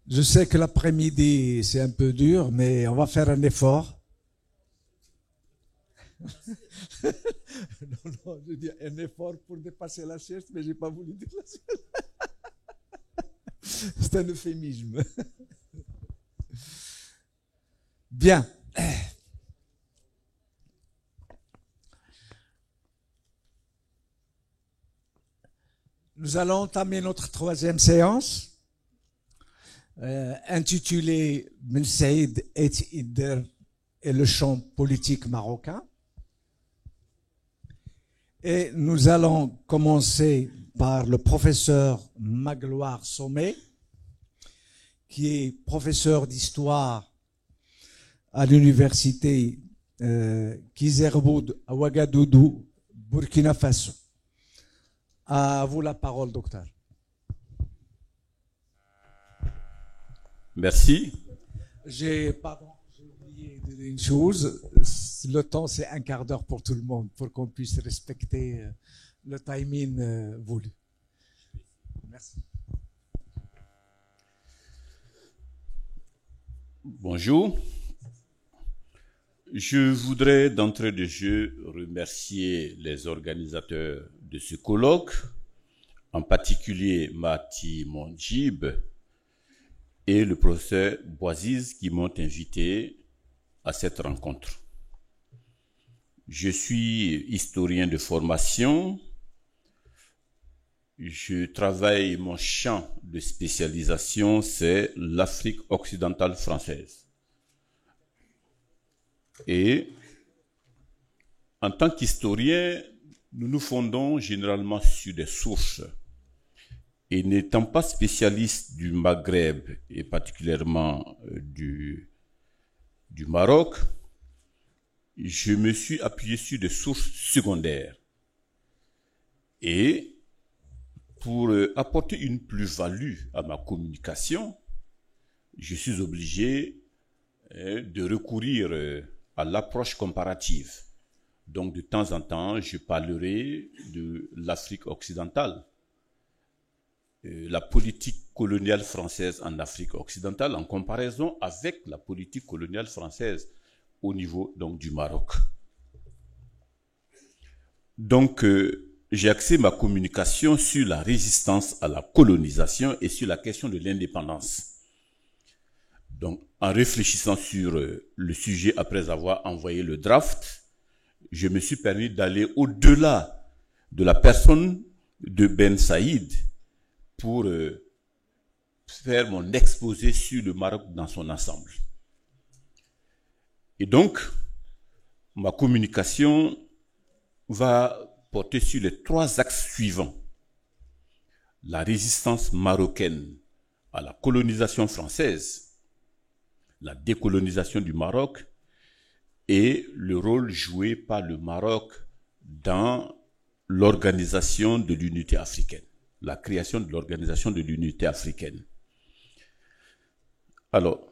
Je sais que l'après-midi, c'est un peu dur, mais on va faire un effort. Non, je dis un effort pour dépasser la sieste, mais j'ai pas voulu dire la sieste. C'est un euphémisme. Bien. Nous allons entamer notre troisième séance, intitulée Ben Saïd et Idder et le champ politique marocain. Et nous allons commencer par le professeur Magloire Sommet, qui est professeur d'histoire à l'université Kizerboud à Ouagadougou, Burkina Faso. À vous la parole, docteur. Merci. J'ai oublié de dire une chose. Le temps, c'est un quart d'heure pour tout le monde, pour qu'on puisse respecter le timing voulu. Merci. Bonjour. Je voudrais d'entrée de jeu remercier les organisateurs de ce colloque, en particulier Mati Mondjib et le professeur Boaziz qui m'ont invité à cette rencontre. Je suis historien de formation. Je travaille, mon champ de spécialisation, c'est l'Afrique occidentale française. Et en tant qu'historien, nous nous fondons généralement sur des sources. Et n'étant pas spécialiste du Maghreb et particulièrement du Maroc, je me suis appuyé sur des sources secondaires. Et pour apporter une plus-value à ma communication, je suis obligé de recourir à l'approche comparative. Donc, de temps en temps, je parlerai de l'Afrique occidentale, la politique coloniale française en Afrique occidentale, en comparaison avec la politique coloniale française au niveau donc, du Maroc. Donc, j'ai axé ma communication sur la résistance à la colonisation et sur la question de l'indépendance. Donc, en réfléchissant sur le sujet après avoir envoyé le draft, je me suis permis d'aller au-delà de la personne de Ben Saïd pour faire mon exposé sur le Maroc dans son ensemble. Et donc, ma communication va porter sur les trois axes suivants. La résistance marocaine à la colonisation française, la décolonisation du Maroc et le rôle joué par le Maroc dans l'organisation de l'unité africaine, la création de l'organisation de l'unité africaine. Alors,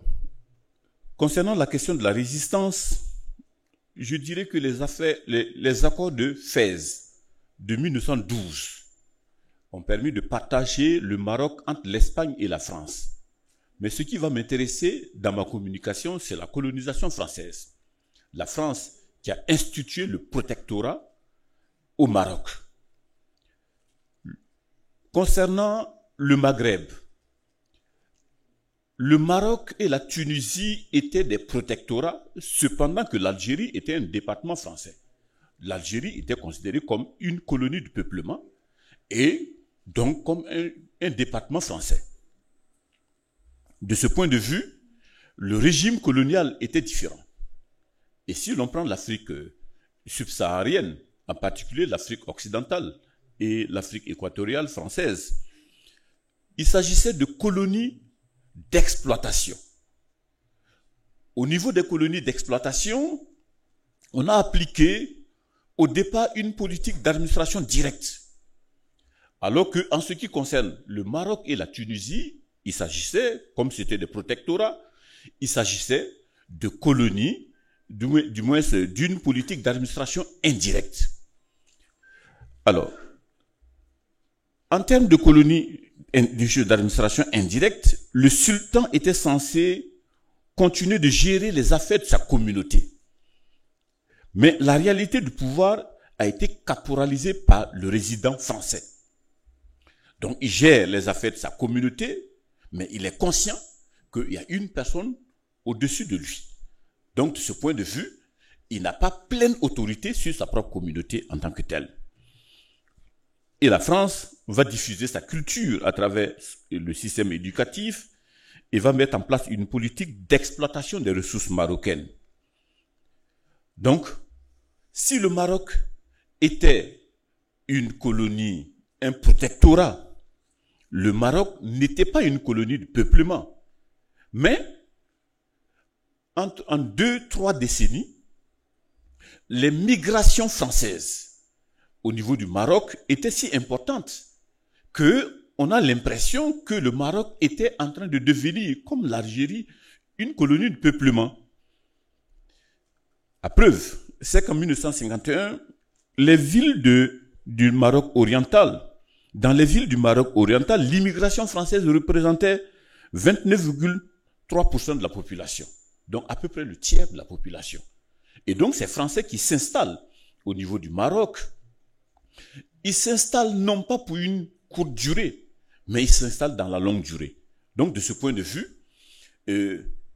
concernant la question de la résistance, je dirais que les accords de Fès de 1912 ont permis de partager le Maroc entre l'Espagne et la France. Mais ce qui va m'intéresser dans ma communication, c'est la colonisation française. La France qui a institué le protectorat au Maroc. Concernant le Maghreb, le Maroc et la Tunisie étaient des protectorats, cependant que l'Algérie était un département français. L'Algérie était considérée comme une colonie de peuplement et donc comme un département français. De ce point de vue, le régime colonial était différent. Et si l'on prend l'Afrique subsaharienne, en particulier l'Afrique occidentale et l'Afrique équatoriale française, il s'agissait de colonies d'exploitation. Au niveau des colonies d'exploitation, on a appliqué au départ une politique d'administration directe. Alors qu'en ce qui concerne le Maroc et la Tunisie, il s'agissait, comme c'était des protectorats, il s'agissait de colonies, du moins d'une politique d'administration indirecte. Alors, en termes de colonies d'administration indirecte, le sultan était censé continuer de gérer les affaires de sa communauté. Mais la réalité du pouvoir a été caporalisée par le résident français. Donc il gère les affaires de sa communauté, mais il est conscient qu'il y a une personne au-dessus de lui. Donc de ce point de vue, il n'a pas pleine autorité sur sa propre communauté en tant que telle. Et la France va diffuser sa culture à travers le système éducatif et va mettre en place une politique d'exploitation des ressources marocaines. Donc, si le Maroc était une colonie, un protectorat, le Maroc n'était pas une colonie de peuplement. Mais, en 2-3 décennies, les migrations françaises au niveau du Maroc étaient si importantes qu'on a l'impression que le Maroc était en train de devenir, comme l'Algérie, une colonie de peuplement. À preuve, c'est qu'en 1951, les villes du Maroc oriental, dans les villes du Maroc oriental, l'immigration française représentait 29,3% de la population. Donc à peu près le tiers de la population. Et donc ces Français qui s'installent au niveau du Maroc, ils s'installent non pas pour une courte durée, mais ils s'installent dans la longue durée. Donc de ce point de vue,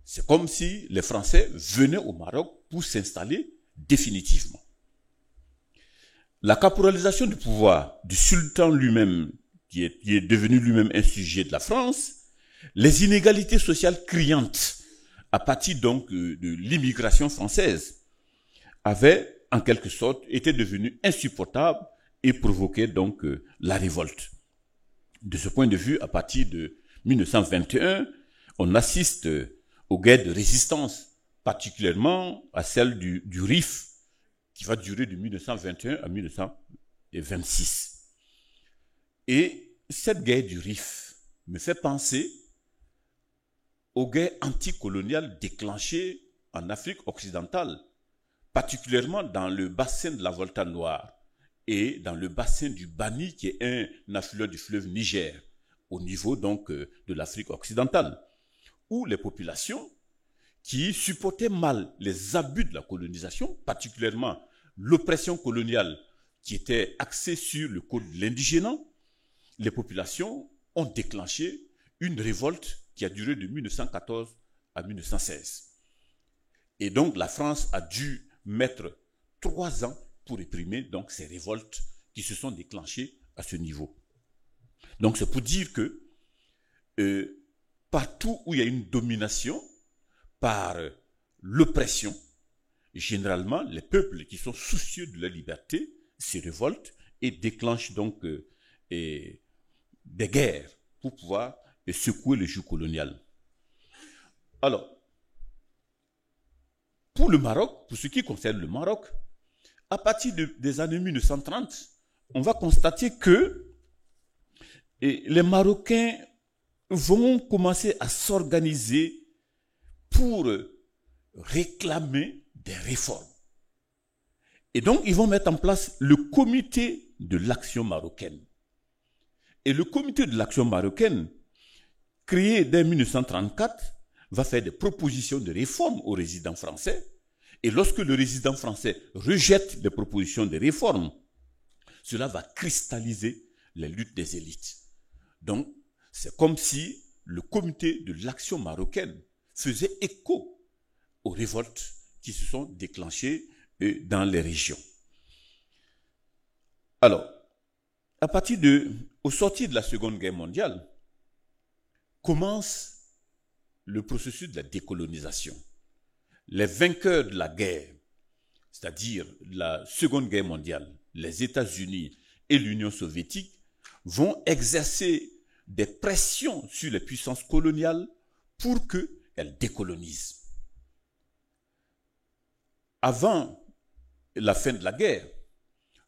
c'est comme si les Français venaient au Maroc pour s'installer définitivement. La caporalisation du pouvoir du sultan lui-même, qui est devenu lui-même un sujet de la France, les inégalités sociales criantes à partir donc de l'immigration française avaient en quelque sorte été devenues insupportables et provoquaient donc la révolte. De ce point de vue, à partir de 1921, on assiste aux guerres de résistance, particulièrement à celle du Rif, qui va durer de 1921 à 1926. Et cette guerre du Rif me fait penser aux guerres anticoloniales déclenchées en Afrique occidentale, particulièrement dans le bassin de la Volta Noire et dans le bassin du Bani, qui est un affluent du fleuve Niger, au niveau donc de l'Afrique occidentale, où les populations qui supportaient mal les abus de la colonisation, particulièrement l'oppression coloniale qui était axée sur le code de l'indigénat, les populations ont déclenché une révolte qui a duré de 1914 à 1916. Et donc la France a dû mettre 3 ans pour réprimer donc ces révoltes qui se sont déclenchées à ce niveau. Donc c'est pour dire que partout où il y a une domination par l'oppression, généralement les peuples qui sont soucieux de la liberté se révoltent et déclenchent donc des guerres pour pouvoir secouer le joug colonial. Alors, pour le Maroc, pour ce qui concerne le Maroc, à partir des années 1930, on va constater que les Marocains vont commencer à s'organiser pour réclamer des réformes. Et donc, ils vont mettre en place le comité de l'action marocaine. Et le comité de l'action marocaine, créé dès 1934, va faire des propositions de réforme aux résidents français. Et lorsque le résident français rejette les propositions de réforme, cela va cristalliser les luttes des élites. Donc, c'est comme si le comité de l'action marocaine faisait écho aux révoltes qui se sont déclenchées dans les régions. Alors, au sortir de la Seconde Guerre mondiale, commence le processus de la décolonisation. Les vainqueurs de la guerre, c'est-à-dire la Seconde Guerre mondiale, les États-Unis et l'Union soviétique, vont exercer des pressions sur les puissances coloniales pour qu'elles décolonisent. Avant la fin de la guerre,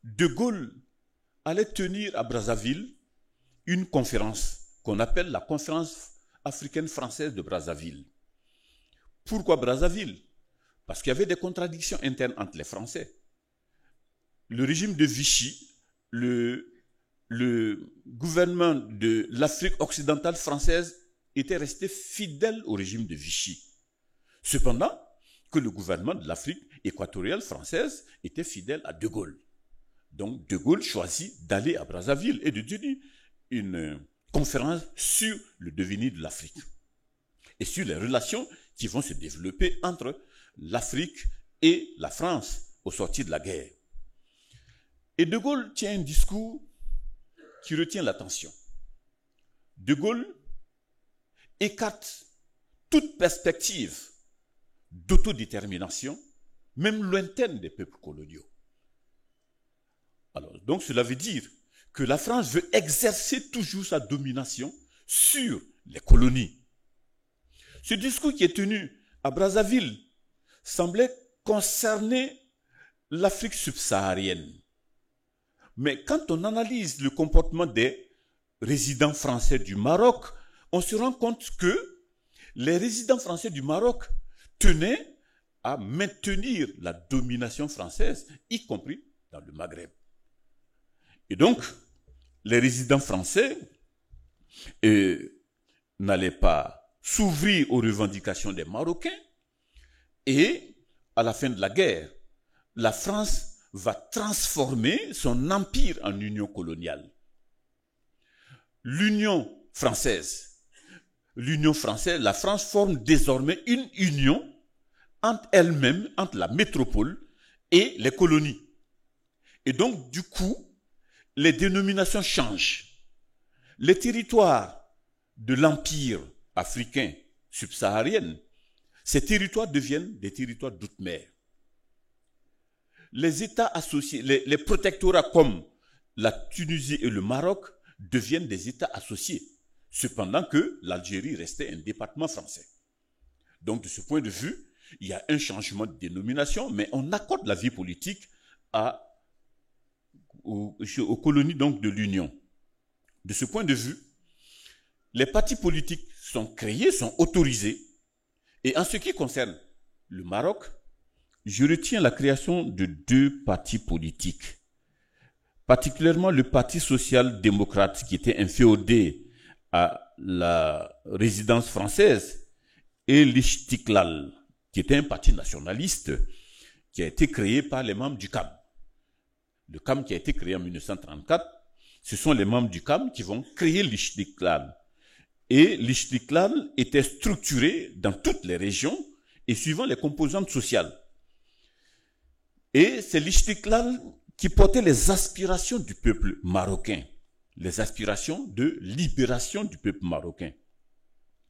De Gaulle allait tenir à Brazzaville une conférence qu'on appelle la conférence africaine française de Brazzaville. Pourquoi Brazzaville? Parce qu'il y avait des contradictions internes entre les Français. Le régime de Vichy, le gouvernement de l'Afrique occidentale française était resté fidèle au régime de Vichy. Cependant, que le gouvernement de l'Afrique équatoriale française était fidèle à De Gaulle. Donc, De Gaulle choisit d'aller à Brazzaville et de tenir une conférence sur le devenir de l'Afrique et sur les relations qui vont se développer entre l'Afrique et la France au sortir de la guerre. Et De Gaulle tient un discours qui retient l'attention. De Gaulle écarte toute perspective d'autodétermination, même lointaine des peuples coloniaux. Alors, donc cela veut dire que la France veut exercer toujours sa domination sur les colonies. Ce discours qui est tenu à Brazzaville semblait concerner l'Afrique subsaharienne. Mais quand on analyse le comportement des résidents français du Maroc, on se rend compte que les résidents français du Maroc tenaient à maintenir la domination française, y compris dans le Maghreb. Et donc, les résidents français n'allaient pas s'ouvrir aux revendications des Marocains, et à la fin de la guerre, la France va transformer son empire en union coloniale. L'Union française, la France forme désormais une union entre elle-même, entre la métropole et les colonies. Et donc, du coup, les dénominations changent. Les territoires de l'empire africain subsaharien, ces territoires deviennent des territoires d'outre-mer. Les États associés, les protectorats comme la Tunisie et le Maroc deviennent des États associés, cependant que l'Algérie restait un département français. Donc, de ce point de vue, il y a un changement de dénomination, mais on accorde la vie politique aux colonies donc, de l'Union. De ce point de vue, les partis politiques sont créés, sont autorisés. Et en ce qui concerne le Maroc, je retiens la création de 2 partis politiques, particulièrement le Parti social-démocrate qui était inféodé à la résidence française et l'Istiklal, qui était un parti nationaliste qui a été créé par les membres du CAM. Le CAM qui a été créé en 1934, ce sont les membres du CAM qui vont créer l'Istiklal. Et l'Istiklal était structuré dans toutes les régions et suivant les composantes sociales. Et c'est l'Istiklal qui portait les aspirations du peuple marocain, les aspirations de libération du peuple marocain,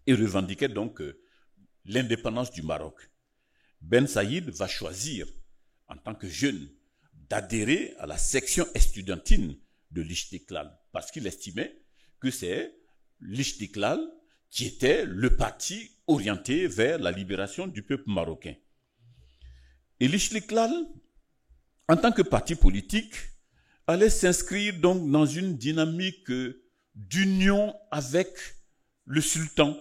et revendiquait donc l'indépendance du Maroc. Ben Saïd va choisir, en tant que jeune, d'adhérer à la section estudiantine de l'Istiklal, parce qu'il estimait que c'est l'Istiklal qui était le parti orienté vers la libération du peuple marocain. Et l'Istiklal, en tant que parti politique, allait s'inscrire donc dans une dynamique d'union avec le sultan.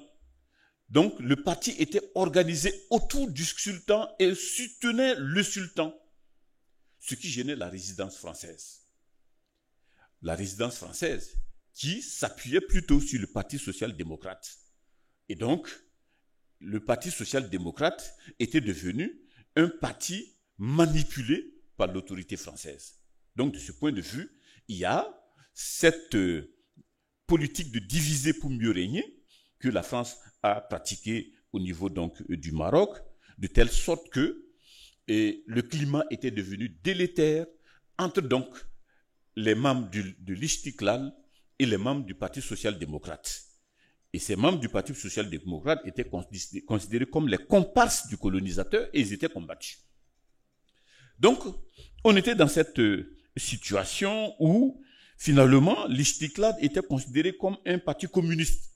Donc le parti était organisé autour du sultan et soutenait le sultan, ce qui gênait la résidence française. La résidence française qui s'appuyait plutôt sur le Parti social-démocrate. Et donc, le Parti social-démocrate était devenu un parti manipulé par l'autorité française. Donc, de ce point de vue, il y a cette politique de diviser pour mieux régner que la France a pratiquée au niveau donc du Maroc, de telle sorte que le climat était devenu délétère entre donc les membres de l'Istiklal et les membres du Parti social-démocrate. Et ces membres du Parti social-démocrate étaient considérés comme les comparses du colonisateur et ils étaient combattus. Donc, on était dans cette situation où, finalement, l'Istiklal était considéré comme un parti communiste.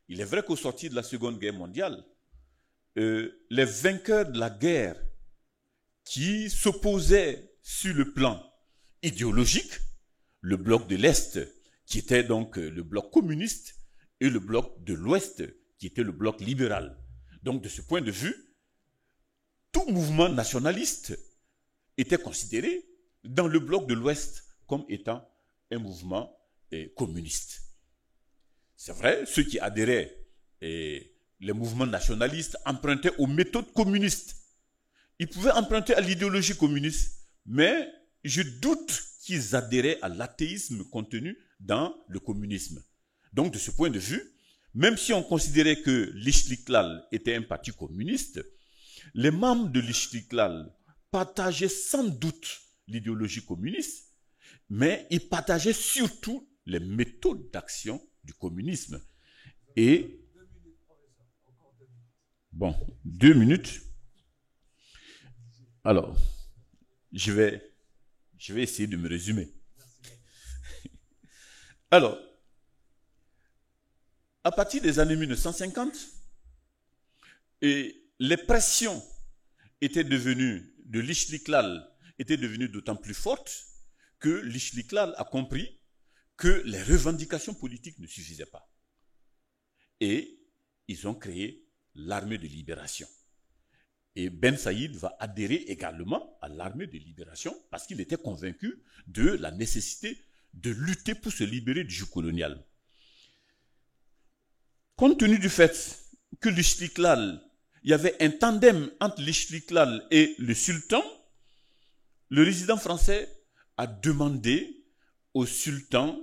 Il est vrai qu'au sortir de la Seconde Guerre mondiale, les vainqueurs de la guerre qui s'opposaient sur le plan idéologique, le bloc de l'Est, qui était donc le bloc communiste, et le bloc de l'Ouest, qui était le bloc libéral. Donc, de ce point de vue, tout mouvement nationaliste était considéré dans le bloc de l'Ouest comme étant un mouvement communiste. C'est vrai, ceux qui adhéraient les mouvements nationalistes empruntaient aux méthodes communistes. Ils pouvaient emprunter à l'idéologie communiste, mais je doute qu'ils adhéraient à l'athéisme contenu dans le communisme. Donc, de ce point de vue, même si on considérait que l'Istiqlal était un parti communiste, les membres de l'Istiqlal partageaient sans doute l'idéologie communiste, mais ils partageaient surtout les méthodes d'action du communisme. Et, bon, 2 minutes. Alors, je vais essayer de me résumer. Alors, à partir des années 1950, et les pressions de l'Istiqlal étaient devenues d'autant plus fortes que l'Istiqlal a compris que les revendications politiques ne suffisaient pas. Et ils ont créé l'armée de libération. Et Ben Saïd va adhérer également à l'armée de libération parce qu'il était convaincu de la nécessité de lutter pour se libérer du joug colonial. Compte tenu du fait que l'Istiqlal, il y avait un tandem entre l'Istiqlal et le sultan, le résident français a demandé au sultan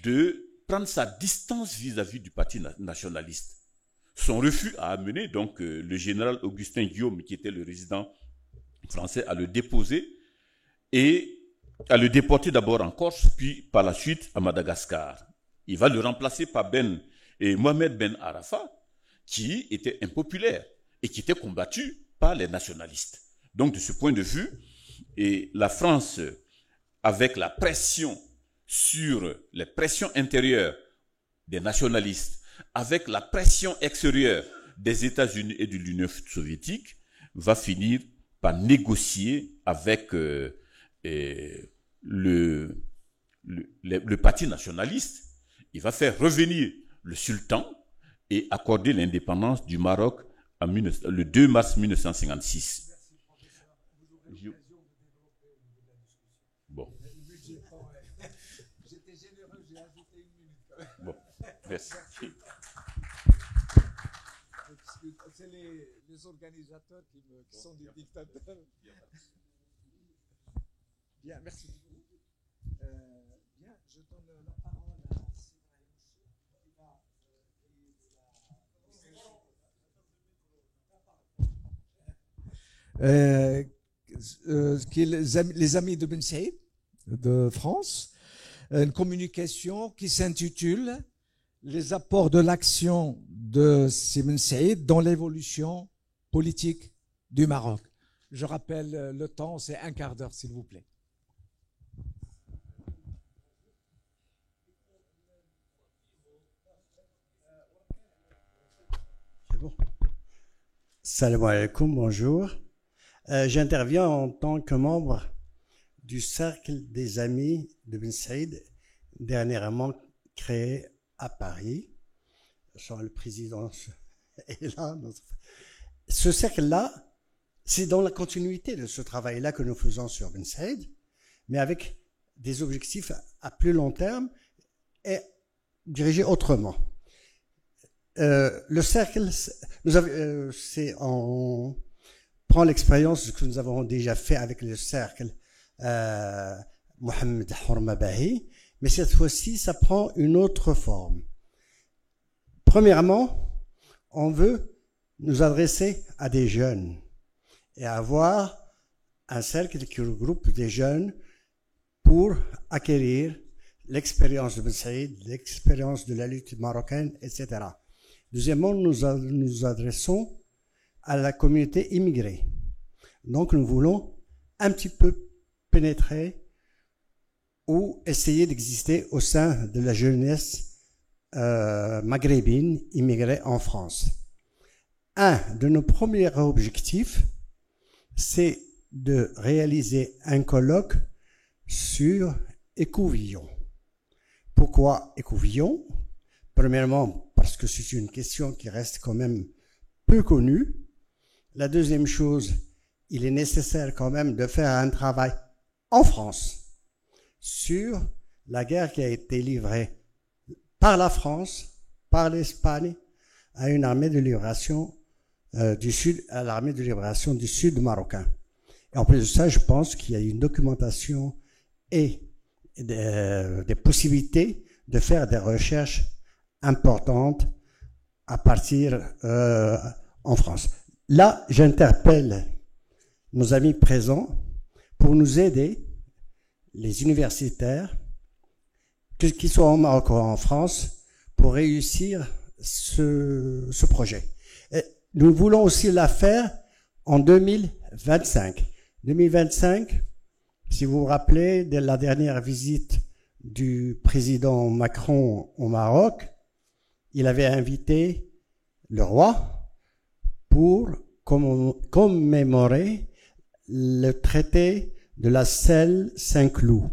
de prendre sa distance vis-à-vis du parti nationaliste. Son refus a amené donc le général Augustin Guillaume, qui était le résident français, à le déposer et à le déporter d'abord en Corse, puis par la suite à Madagascar. Il va le remplacer par Mohamed Ben Arafat, qui était impopulaire et qui était combattu par les nationalistes. Donc de ce point de vue, et la France, avec la pression sur les pressions intérieures des nationalistes, avec la pression extérieure des États-Unis et de l'Union soviétique, va finir par négocier avec le parti nationaliste. Il va faire revenir le sultan et accorder l'indépendance du Maroc le 2 mars 1956. Bon. J'étais généreux, j'ai ajouté 1 minute. Bon, merci. C'est les organisateurs qui sont des dictateurs. Bien, merci beaucoup. Bien, je donne la parole à qui est les amis de Ben Saïd de France, une communication qui s'intitule Les apports de l'action de Ben Saïd dans l'évolution politique du Maroc. Je rappelle le temps, c'est 1/4 d'heure, s'il vous plaît. C'est bon. Salam alaikum, bonjour. J'interviens en tant que membre du Cercle des Amis de Ben Saïd, dernièrement créé à Paris. Le président est là. Ce cercle-là, c'est dans la continuité de ce travail-là que nous faisons sur Ben Saïd, mais avec des objectifs à plus long terme et dirigés autrement. Le cercle, on prend l'expérience que nous avons déjà fait avec le cercle Mohamed Hourmabahi, mais cette fois-ci, ça prend une autre forme. Premièrement, on veut nous adresser à des jeunes et avoir un cercle qui regroupe des jeunes pour acquérir l'expérience de Ben Saïd, l'expérience de la lutte marocaine, etc. Deuxièmement, nous adressons à la communauté immigrée. Donc, nous voulons un petit peu pénétrer ou essayer d'exister au sein de la jeunesse maghrébine immigrée en France. Un de nos premiers objectifs, c'est de réaliser un colloque sur Écouvillon. Pourquoi Écouvillon? Premièrement, parce que c'est une question qui reste quand même peu connue. La deuxième chose, il est nécessaire quand même de faire un travail en France sur la guerre qui a été livrée par la France, par l'Espagne, à une armée de libération du Sud, à l'armée de libération du Sud marocain. Et en plus de ça, je pense qu'il y a une documentation et des possibilités de faire des recherches importantes à partir en France. Là, j'interpelle nos amis présents pour nous aider, les universitaires, qu'ils soient au Maroc ou en France, pour réussir ce projet. Et nous voulons aussi la faire en 2025. 2025, si vous vous rappelez de la dernière visite du président Macron au Maroc, il avait invité le roi pour commémorer le traité de la Selle Saint-Cloud,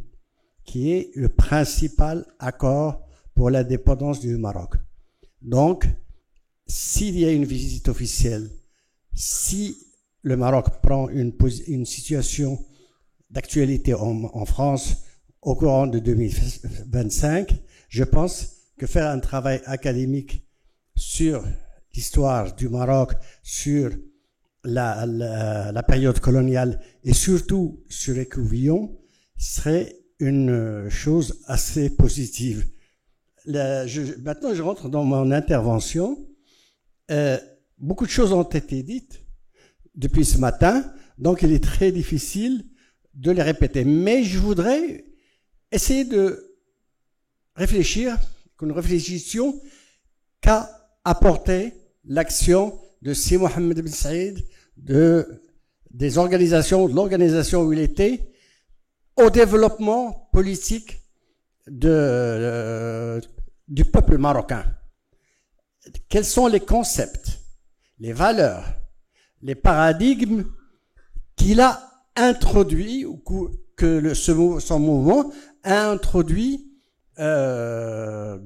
qui est le principal accord pour l'indépendance du Maroc. Donc, s'il y a une visite officielle, si le Maroc prend une situation d'actualité en France au courant de 2025, je pense que faire un travail académique sur l'histoire du Maroc, sur la période coloniale et surtout sur les Écouvillons serait une chose assez positive. Maintenant, je rentre dans mon intervention. Beaucoup de choses ont été dites depuis ce matin, donc il est très difficile de les répéter. Mais je voudrais essayer de réfléchir, que nous réfléchissions qu'a apporté l'action de Si Mohamed Ben Saïd, des organisations, de l'organisation où il était, au développement politique du peuple marocain. Quels sont les concepts, les valeurs, les paradigmes qu'il a introduits, ou que son mouvement a introduit dans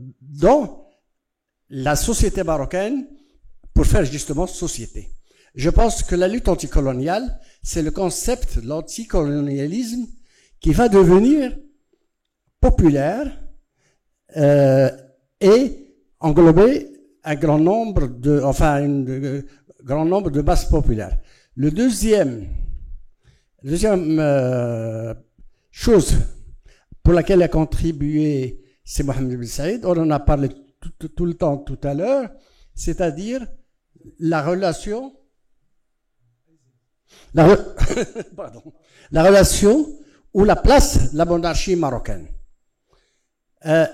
la société marocaine pour faire justement société. Je pense que la lutte anticoloniale, c'est le concept de l'anticolonialisme qui va devenir populaire et englober un grand nombre de masses populaires. Le deuxième chose pour laquelle a contribué c'est Mohamed Ben Saïd, on en a parlé tout le temps tout à l'heure, c'est-à-dire la relation ou la place de la monarchie marocaine.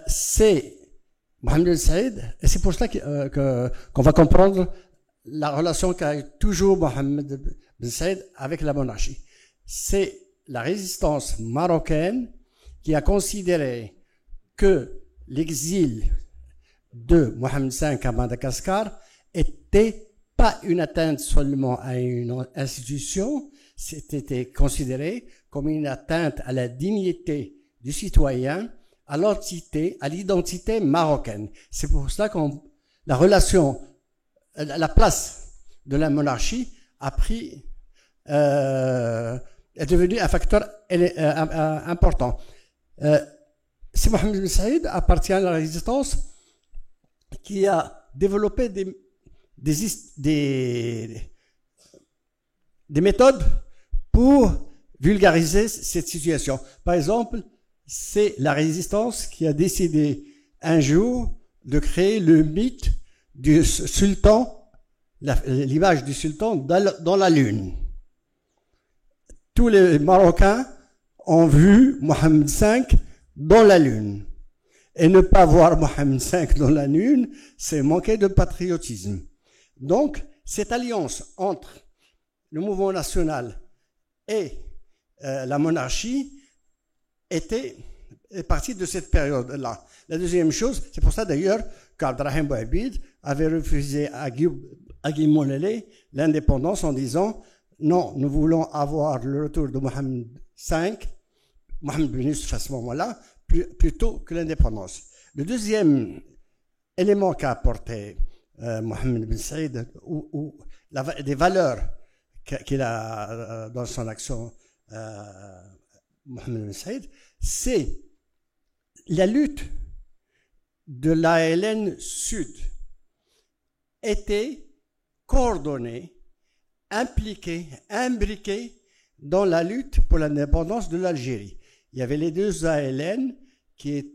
C'est Mohamed Ben Saïd, et c'est pour cela qu'on va comprendre la relation qu'a toujours Mohamed Ben Saïd avec la monarchie. C'est la résistance marocaine qui a considéré que l'exil de Mohamed V à Madagascar était pas une atteinte seulement à une institution, c'était considéré comme une atteinte à la dignité du citoyen, à l'identité marocaine. C'est pour cela que la place de la monarchie est devenue un facteur important. Si Mohamed Ben Saïd appartient à la résistance qui a développé des méthodes pour vulgariser cette situation. Par exemple, c'est la résistance qui a décidé un jour de créer le mythe du sultan, l'image du sultan dans la lune. Tous les Marocains ont vu Mohamed V dans la lune. Et ne pas voir Mohamed V dans la lune, c'est manquer de patriotisme. Donc, cette alliance entre le mouvement national et la monarchie est partie de cette période-là. La deuxième chose, c'est pour ça d'ailleurs qu'Abdrahim Bouabid avait refusé à Guy Molele l'indépendance en disant non, nous voulons avoir le retour de Mohamed V, Mohamed Ben Youssef à ce moment-là, plutôt que l'indépendance. Le deuxième élément qu'a apporté Mohamed Ben Saïd, ou des valeurs qu'il a dans son action, Mohamed Ben Saïd, c'est la lutte de l'ALN Sud étaient coordonnés, impliqués, imbriqués dans la lutte pour l'indépendance de l'Algérie. Il y avait les deux ALN qui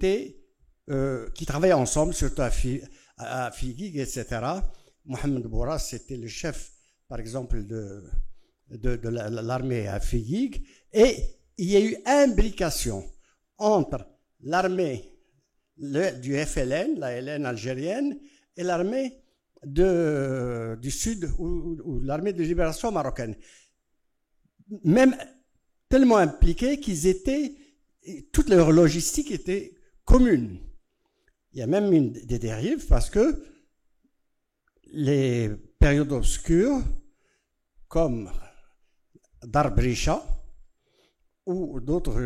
travaillaient ensemble, surtout à Figuig, etc. Mohamed Bourras, c'était le chef, par exemple, de l'armée à Figuig. Et il y a eu imbrication entre l'armée du FLN, la LN algérienne, et l'armée du Sud, ou l'armée de libération marocaine. Même tellement impliqués toute leur logistique était commune. Il y a même des dérives parce que les périodes obscures, comme Darbrisha ou d'autres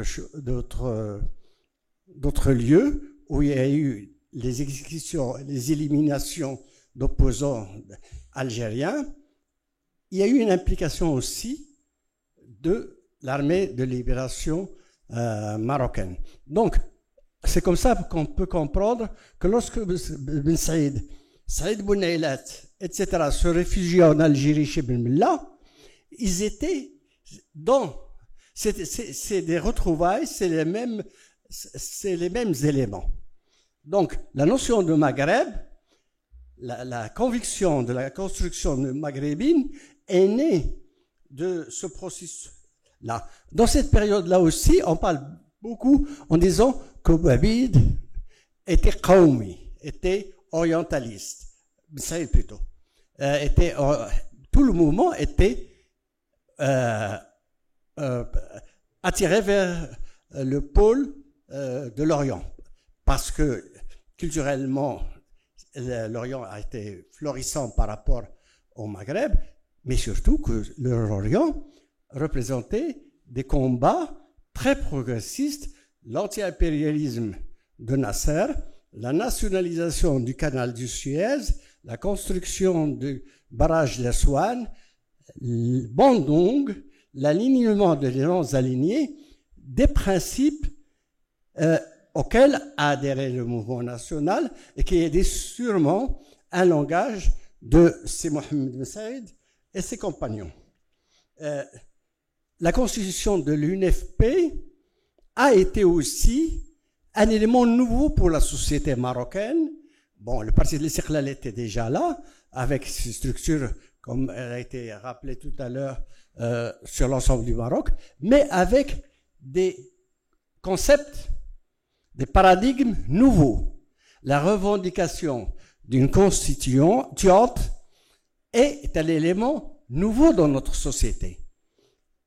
lieux où il y a eu les exécutions, les éliminations d'opposants algériens, il y a eu une implication aussi de l'armée de libération marocaine. Donc, c'est comme ça qu'on peut comprendre que lorsque Ben Saïd Bounailat, etc., se réfugiaient en Algérie chez Ben Mella, ils étaient c'est des retrouvailles, c'est les mêmes éléments. Donc, la notion de Maghreb, la conviction de la construction maghrébine est née de ce processus-là. Dans cette période-là aussi, on parle beaucoup en disant que Boabid était qawmi, était orientaliste, Saïd plutôt. Tout le mouvement était attiré vers le pôle de l'Orient, parce que culturellement, l'Orient a été florissant par rapport au Maghreb, mais surtout que l'Orient représentait des combats très progressistes, l'anti-impérialisme de Nasser, la nationalisation du canal du Suez, la construction du barrage d'Aswan, Bandung, l'alignement des non-alignés, des principes auxquels a adhéré le mouvement national et qui est sûrement un langage de Mohamed Ben Saïd et ses compagnons. La constitution de l'UNFP a été aussi un élément nouveau pour la société marocaine. Bon, le parti de l'Istiqlal était déjà là, avec ses structures, comme elle a été rappelée tout à l'heure, sur l'ensemble du Maroc, mais avec des concepts, des paradigmes nouveaux. La revendication d'une constituante est un élément nouveau dans notre société.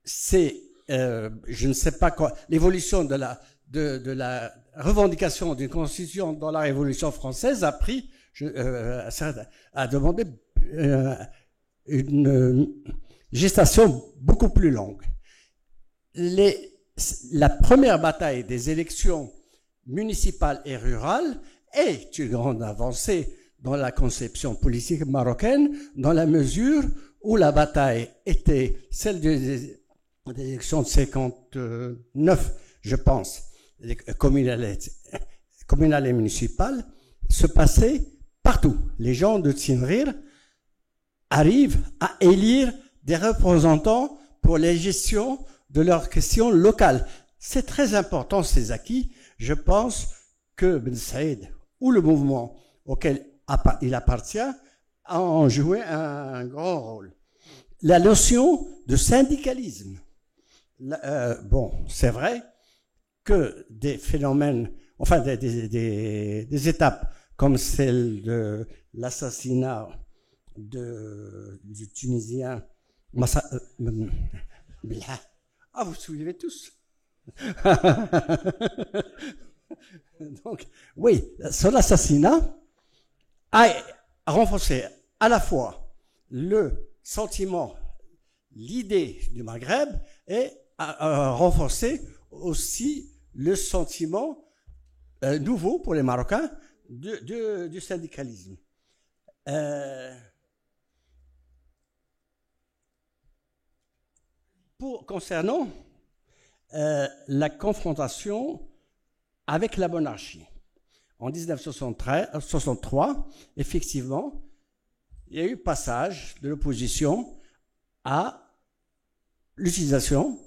C'est, je ne sais pas quoi, l'évolution de la revendication d'une constitution dans la Révolution française a demandé une gestation beaucoup plus longue. La première bataille des élections municipales et rurales est une grande avancée dans la conception politique marocaine, dans la mesure où la bataille était celle des élections de 59, je pense, les communales et municipales, se passait partout. Les gens de Tsinrir arrivent à élire des représentants pour les gestions de leurs questions locales. C'est très important, ces acquis. Je pense que Ben Saïd, ou le mouvement auquel il appartient, a joué un grand rôle. La notion de syndicalisme. Bon, c'est vrai que des phénomènes, enfin des étapes comme celle de l'assassinat du Tunisien Ah, vous suivez tous. Donc, oui, son assassinat a renforcé à la fois le sentiment, l'idée du Maghreb et a renforcé aussi le sentiment nouveau pour les Marocains du syndicalisme. Concernant la confrontation avec la monarchie. En 1963, effectivement, il y a eu passage de l'opposition à l'utilisation,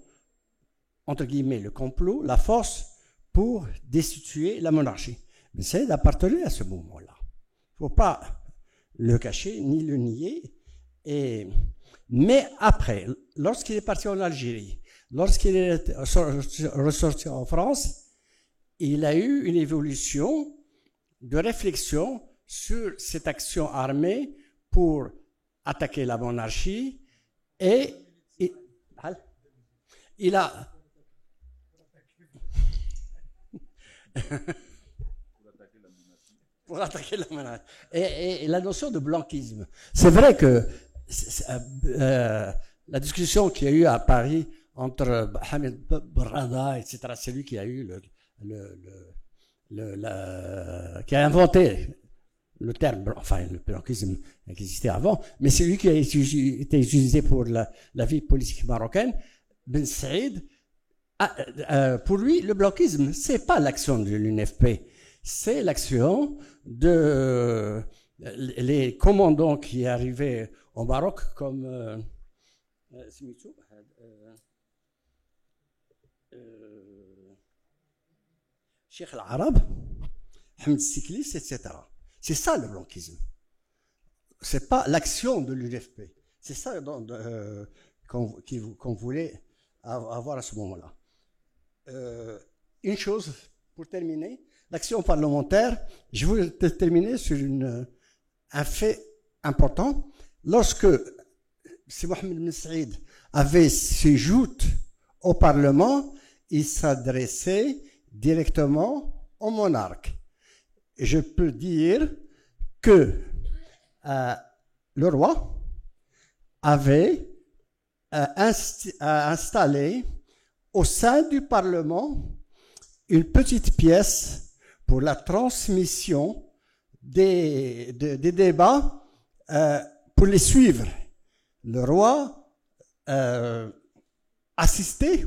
entre guillemets, le complot, la force pour destituer la monarchie. Ben Saïd appartenait à ce mouvement-là. Il ne faut pas le cacher ni le nier. Mais après, lorsqu'il est parti en Algérie, lorsqu'il est ressorti en France, il a eu une évolution de réflexion sur cette action armée pour attaquer la monarchie et il a pour attaquer la monarchie et la notion de blanquisme. C'est vrai que la discussion qu'il y a eu à Paris entre Hamid Barrada, etc., c'est lui qui a eu qui a inventé le terme, enfin le blanquisme qui existait avant, mais c'est lui qui a été utilisé pour la vie politique marocaine. Ben Saïd, pour lui, le blanquisme, c'est pas l'action de l'UNFP, c'est l'action de les commandants qui arrivaient au Maroc comme Cheikh Al-Arab, Hamid Siklis, etc. C'est ça le blanquisme. C'est pas l'action de l'UNFP. C'est ça qu'on voulait avoir à ce moment-là. Une chose, pour terminer, l'action parlementaire, je voulais terminer sur un fait important. Lorsque si Mohamed Ben Saïd avait ses joutes au Parlement, il s'adressait directement au monarque. Et je peux dire que le roi avait installé au sein du Parlement une petite pièce pour la transmission des débats pour les suivre. Le roi assistait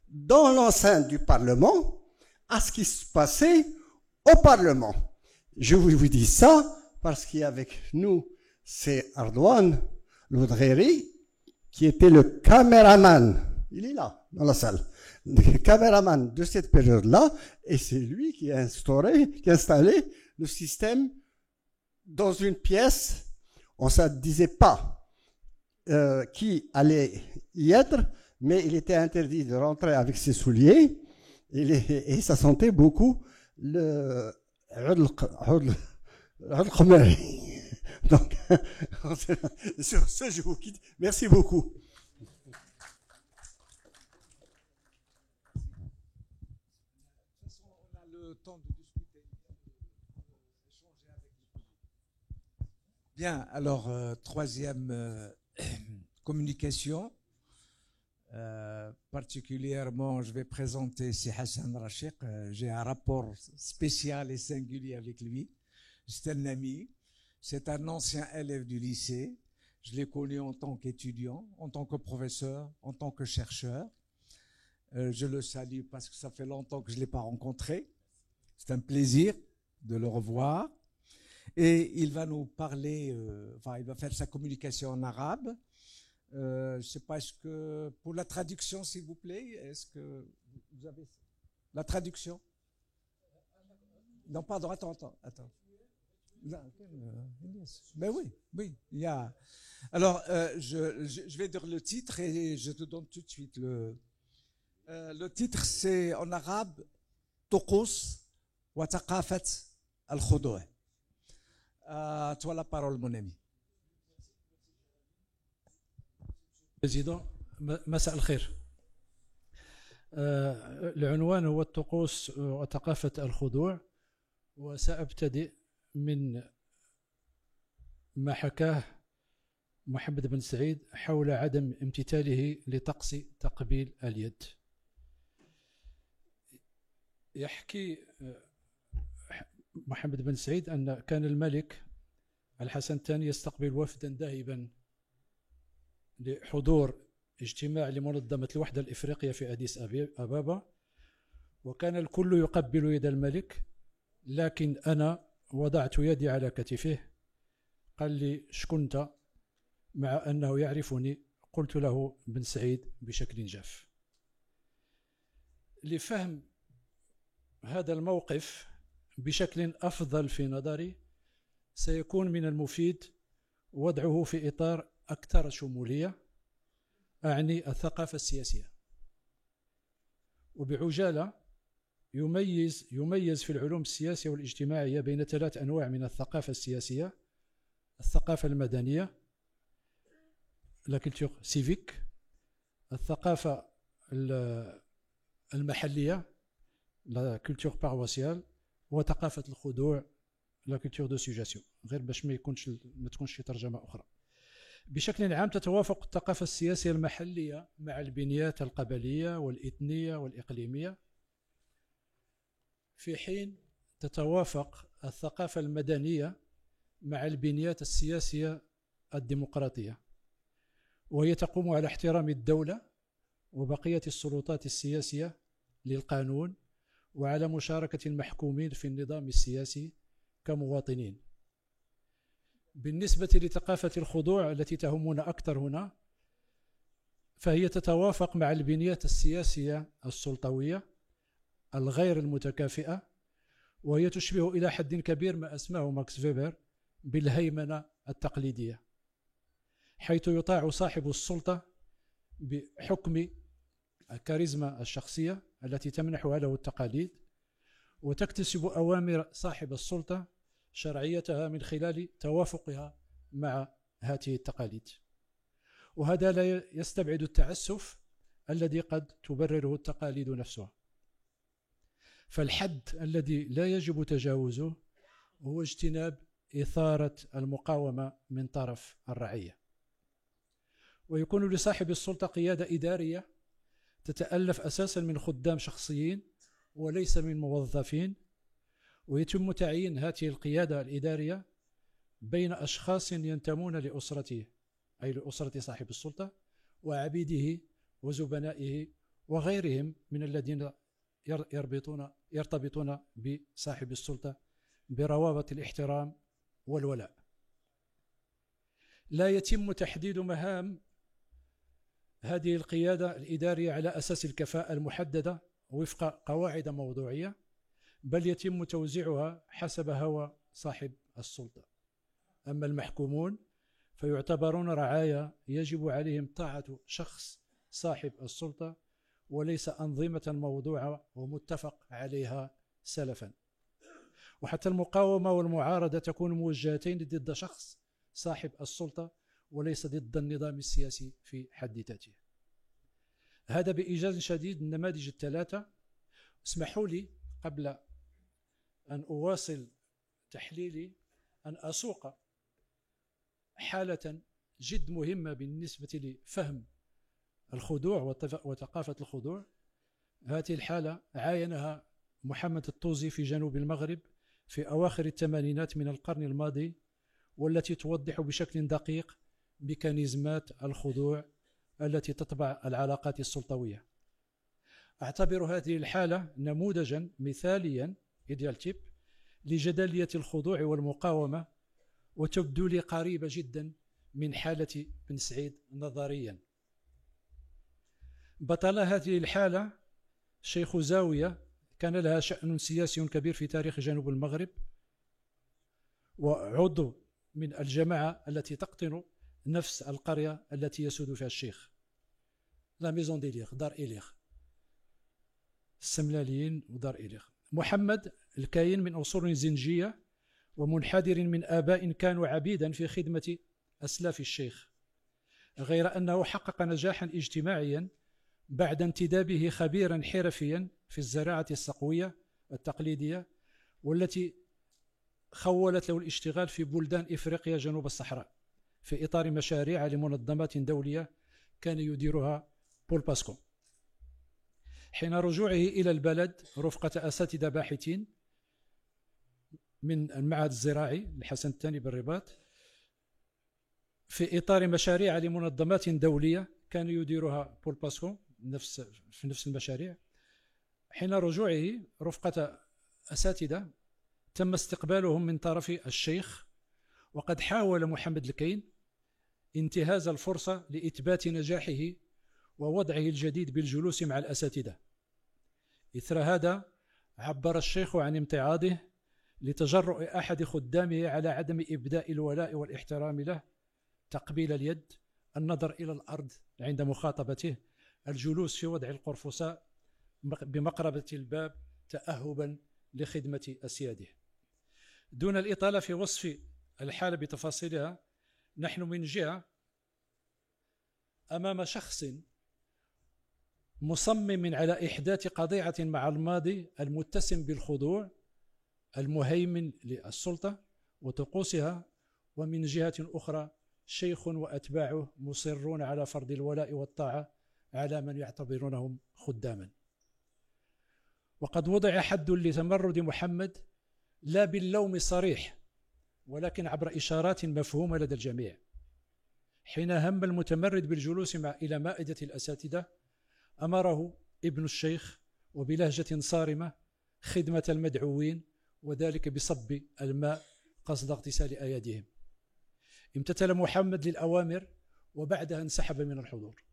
dans l'enceinte du Parlement à ce qui se passait au Parlement. Je vous dis ça parce qu'avec nous, c'est Ardouane Loudgheri qui était le caméraman. Il est là, dans la salle. Le caméraman de cette période-là, et c'est lui qui a installé le système dans une pièce. On ne se disait pas qui allait y être, mais il était interdit de rentrer avec ses souliers et ça sentait beaucoup le donc sur ce je vous quitte, merci beaucoup. On a le temps de discuter, échanger avec vous. Bien, alors troisième communication. Particulièrement, je vais présenter Si Hassan Rachiq. J'ai un rapport spécial et singulier avec lui. C'est un ami, c'est un ancien élève du lycée. Je l'ai connu en tant qu'étudiant, en tant que professeur, en tant que chercheur. Je le salue parce que ça fait longtemps que je ne l'ai pas rencontré. C'est un plaisir de le revoir. Et il va nous parler, il va faire sa communication en arabe. Je ne sais pas, est-ce que pour la traduction, s'il vous plaît, est-ce que vous avez la traduction? Non, pardon, attends. Ben oui, il y a. Alors, je vais dire le titre et je te donne tout de suite le titre, c'est en arabe Tuqus wa Thaqafat al-Khudu'. Toi la parole, mon ami. président, مساء الخير. العنوان هو الطقوس وثقافة الخضوع، وسأبتدئ من ما حكاه محمد بن سعيد حول عدم امتثاله لطقس تقبيل اليد. يحكي محمد بن سعيد أن كان الملك الحسن الثاني يستقبل وفدا ذاهبا لحضور اجتماع لمنظمة الوحدة الإفريقية في أديس أبابا، وكان الكل يقبل يد الملك، لكن أنا وضعت يدي على كتفه، قال لي شكون أنت؟ مع أنه يعرفني قلت له بن سعيد بشكل جاف. لفهم هذا الموقف بشكل أفضل في نظري سيكون من المفيد وضعه في إطار أكثر شمولية، أعني الثقافة السياسية. وبعجالة يميز في العلوم السياسية والاجتماعية بين 3 أنواع من الثقافة السياسية: الثقافة المدنية لا كولتور سيفيك، الثقافة المحلية لا كولتور باروسيال، وثقافة الخضوع لا كولتور دو سوجاسيون، غير باش ما تكونش شي ترجمة أخرى. بشكل عام تتوافق الثقافة السياسية المحلية مع البنيات القبلية والإثنية والإقليمية، في حين تتوافق الثقافة المدنية مع البنيات السياسية الديمقراطية، وهي تقوم على احترام الدولة وبقية السلطات السياسية للقانون، وعلى مشاركة المحكومين في النظام السياسي كمواطنين. بالنسبة لثقافة الخضوع التي تهمنا أكثر هنا، فهي تتوافق مع البنيات السياسية السلطوية الغير المتكافئة، وهي تشبه إلى حد كبير ما أسماه ماكس فيبر بالهيمنة التقليدية، حيث يطاع صاحب السلطة بحكم الكاريزما الشخصية التي تمنحها له التقاليد، وتكتسب أوامر صاحب السلطة شرعيتها من خلال توافقها مع هذه التقاليد. وهذا لا يستبعد التعسف الذي قد تبرره التقاليد نفسها. فالحد الذي لا يجب تجاوزه هو اجتناب إثارة المقاومة من طرف الرعية. ويكون لصاحب السلطة قيادة إدارية تتألف أساسا من خدام شخصيين وليس من موظفين، ويتم تعيين هذه القيادة الإدارية بين أشخاص ينتمون لأسرته، أي لأسرة صاحب السلطة وعبيده وزبنائه وغيرهم من الذين يرتبطون بصاحب السلطة بروابط الاحترام والولاء. لا يتم تحديد مهام هذه القيادة الإدارية على أساس الكفاءة المحددة وفق قواعد موضوعية، بل يتم توزيعها حسب هوى صاحب السلطة. أما المحكومون فيعتبرون رعايا يجب عليهم طاعة شخص صاحب السلطة وليس أنظمة موضوعة ومتفق عليها سلفا. وحتى المقاومة والمعارضة تكون موجهتين ضد شخص صاحب السلطة وليس ضد النظام السياسي في حد ذاته. هذا بإيجاز شديد النماذج الثلاثة. اسمحوا لي قبل أن أواصل تحليلي أن أسوق حالة جد مهمة بالنسبة لفهم الخضوع وثقافة الخضوع. هذه الحالة عاينها محمد الطوزي في جنوب المغرب في أواخر الثمانينات من القرن الماضي، والتي توضح بشكل دقيق ميكانيزمات الخضوع التي تطبع العلاقات السلطوية. أعتبر هذه الحالة نموذجا مثاليا إيديال تيب لجدلية الخضوع والمقاومة، وتبدو لي قريبة جدا من حالة بن سعيد نظريا. بطل هذه الحالة شيخ زاوية كان لها شأن سياسي كبير في تاريخ جنوب المغرب، وعضو من الجماعة التي تقطن نفس القرية التي يسود فيها الشيخ، لا ميزون ديليغ، دار إليغ، السملاليين ودار إليغ. محمد الكاين من أصول زنجية ومنحدر من آباء كانوا عبيدا في خدمة أسلاف الشيخ، غير أنه حقق نجاحا اجتماعيا بعد انتدابه خبيرا حرفيا في الزراعة الصقوية التقليدية، والتي خولت له الاشتغال في بلدان إفريقيا جنوب الصحراء في إطار مشاريع لمنظمات دولية كان يديرها بول باسكو. حين رجوعه إلى البلد رفقة أساتذة باحثين من المعهد الزراعي الحسن الثاني بالرباط في إطار مشاريع لمنظمات دولية كان يديرها بول باسكو في نفس المشاريع، حين رجوعه رفقة أساتذة تم استقبالهم من طرف الشيخ وقد حاول محمد الكين انتهاز الفرصة لإثبات نجاحه ووضعه الجديد بالجلوس مع الأساتذة. إثر هذا عبر الشيخ عن امتعاضه لتجرؤ أحد خدامه على عدم إبداء الولاء والاحترام له، تقبيل اليد، النظر إلى الأرض عند مخاطبته، الجلوس في وضع القرفصاء بمقربة الباب تأهبا لخدمة أسياده. دون الإطالة في وصف الحالة بتفاصيلها، نحن من جهة أمام شخص مصمم على إحداث قضية مع الماضي المتسم بالخضوع المهيمن للسلطة وطقوسها، ومن جهة أخرى شيخ وأتباعه مصرون على فرض الولاء والطاعة على من يعتبرونهم خداما. وقد وضع حد لتمرد محمد لا باللوم الصريح ولكن عبر إشارات مفهومة لدى الجميع. حين هم المتمرد بالجلوس إلى مائدة الأساتذة أمره ابن الشيخ وبلهجة صارمة خدمة المدعوين، وذلك بصب الماء قصد اغتسال أيديهم. امتثل محمد للأوامر وبعدها انسحب من الحضور.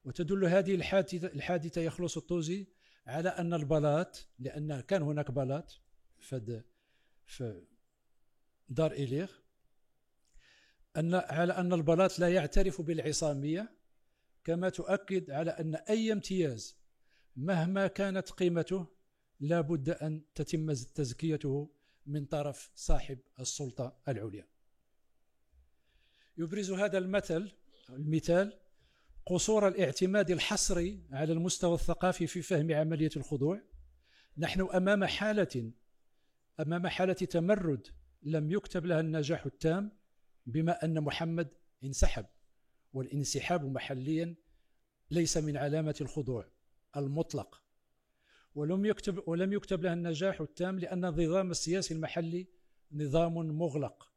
وتدل هذه الحادثة يخلص الطوزي على أن البلاط، لأن كان هناك بلاط في دار إليغ، على أن البلاط لا يعترف بالعصامية، كما تؤكد على أن أي امتياز مهما كانت قيمته لا بد أن تتم تزكيته من طرف صاحب السلطة العليا. يبرز هذا المثال قصور الاعتماد الحصري على المستوى الثقافي في فهم عملية الخضوع. نحن أمام حالة تمرد لم يكتب لها النجاح التام، بما أن محمد انسحب، والانسحاب محليا ليس من علامة الخضوع المطلق، ولم يكتب لها النجاح التام لأن النظام السياسي المحلي نظام مغلق،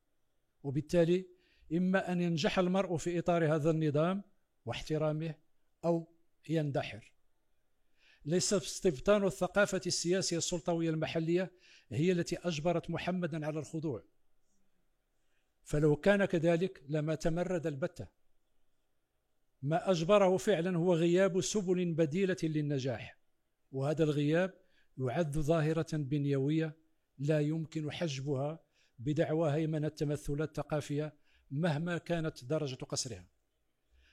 وبالتالي إما أن ينجح المرء في إطار هذا النظام واحترامه أو يندحر. ليس استبطان الثقافة السياسية السلطوية المحلية هي التي أجبرت محمدا على الخضوع، فلو كان كذلك لما تمرد البتة. ما أجبره فعلا هو غياب سبل بديلة للنجاح، وهذا الغياب يعد ظاهرة بنيوية لا يمكن حجبها بدعوى هيمنة التمثلات الثقافية مهما كانت درجة قصرها.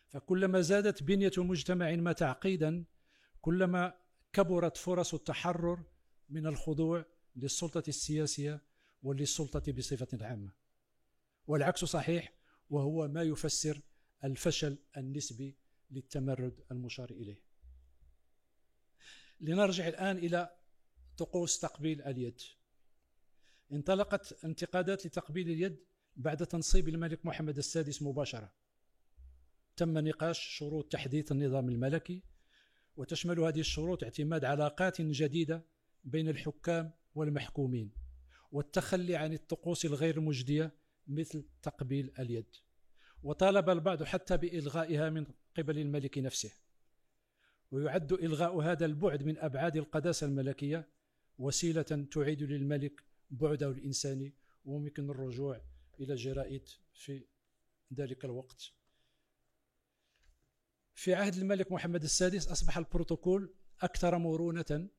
فكلما زادت بنية مجتمع ما تعقيدا، كلما كبرت فرص التحرر من الخضوع للسلطة السياسية وللسلطة بصفة عامة. والعكس صحيح، وهو ما يفسر الفشل النسبي للتمرد المشار إليه. لنرجع الآن إلى طقوس تقبيل اليد. انطلقت انتقادات لتقبيل اليد بعد تنصيب الملك محمد السادس مباشرة. تم نقاش شروط تحديث النظام الملكي، وتشمل هذه الشروط اعتماد علاقات جديدة بين الحكام والمحكومين، والتخلي عن الطقوس الغير مجدية مثل تقبيل اليد، وطالب البعض حتى بإلغائها من قبل الملك نفسه. ويعد إلغاء هذا البعد من أبعاد القداسة الملكية وسيلة تعيد للملك بعده الإنساني، وممكن الرجوع إلى الجرائد في ذلك الوقت. في عهد الملك محمد السادس أصبح البروتوكول أكثر مرونة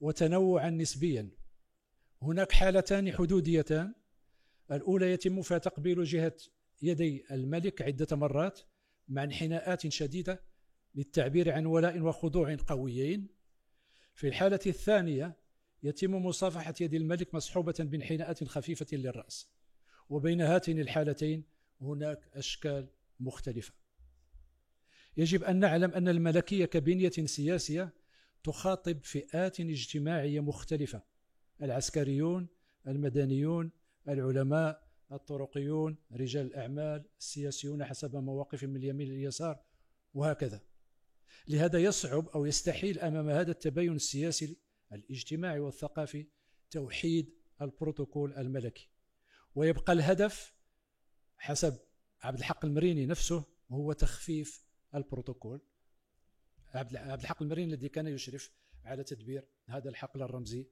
وتنوعا نسبيا. هناك حالتان حدوديتان: الأولى يتم فيها تقبيل جهة يدي الملك عدة مرات مع انحناءات شديدة للتعبير عن ولاء وخضوع قويين. في الحالة الثانية يتم مصافحة يد الملك مصحوبة بانحناءات خفيفة للرأس. وبين هاتين الحالتين هناك أشكال مختلفة. يجب أن نعلم أن الملكية كبنية سياسية تخاطب فئات اجتماعية مختلفة: العسكريون، المدنيون، العلماء، الطرقيون، رجال الأعمال، السياسيون حسب مواقفهم من اليمين لليسار، وهكذا. لهذا يصعب أو يستحيل أمام هذا التباين السياسي الاجتماعي والثقافي توحيد البروتوكول الملكي، ويبقى الهدف حسب عبد الحق المريني نفسه هو تخفيف البروتوكول. عبد الحق المريني الذي كان يشرف على تدبير هذا الحقل الرمزي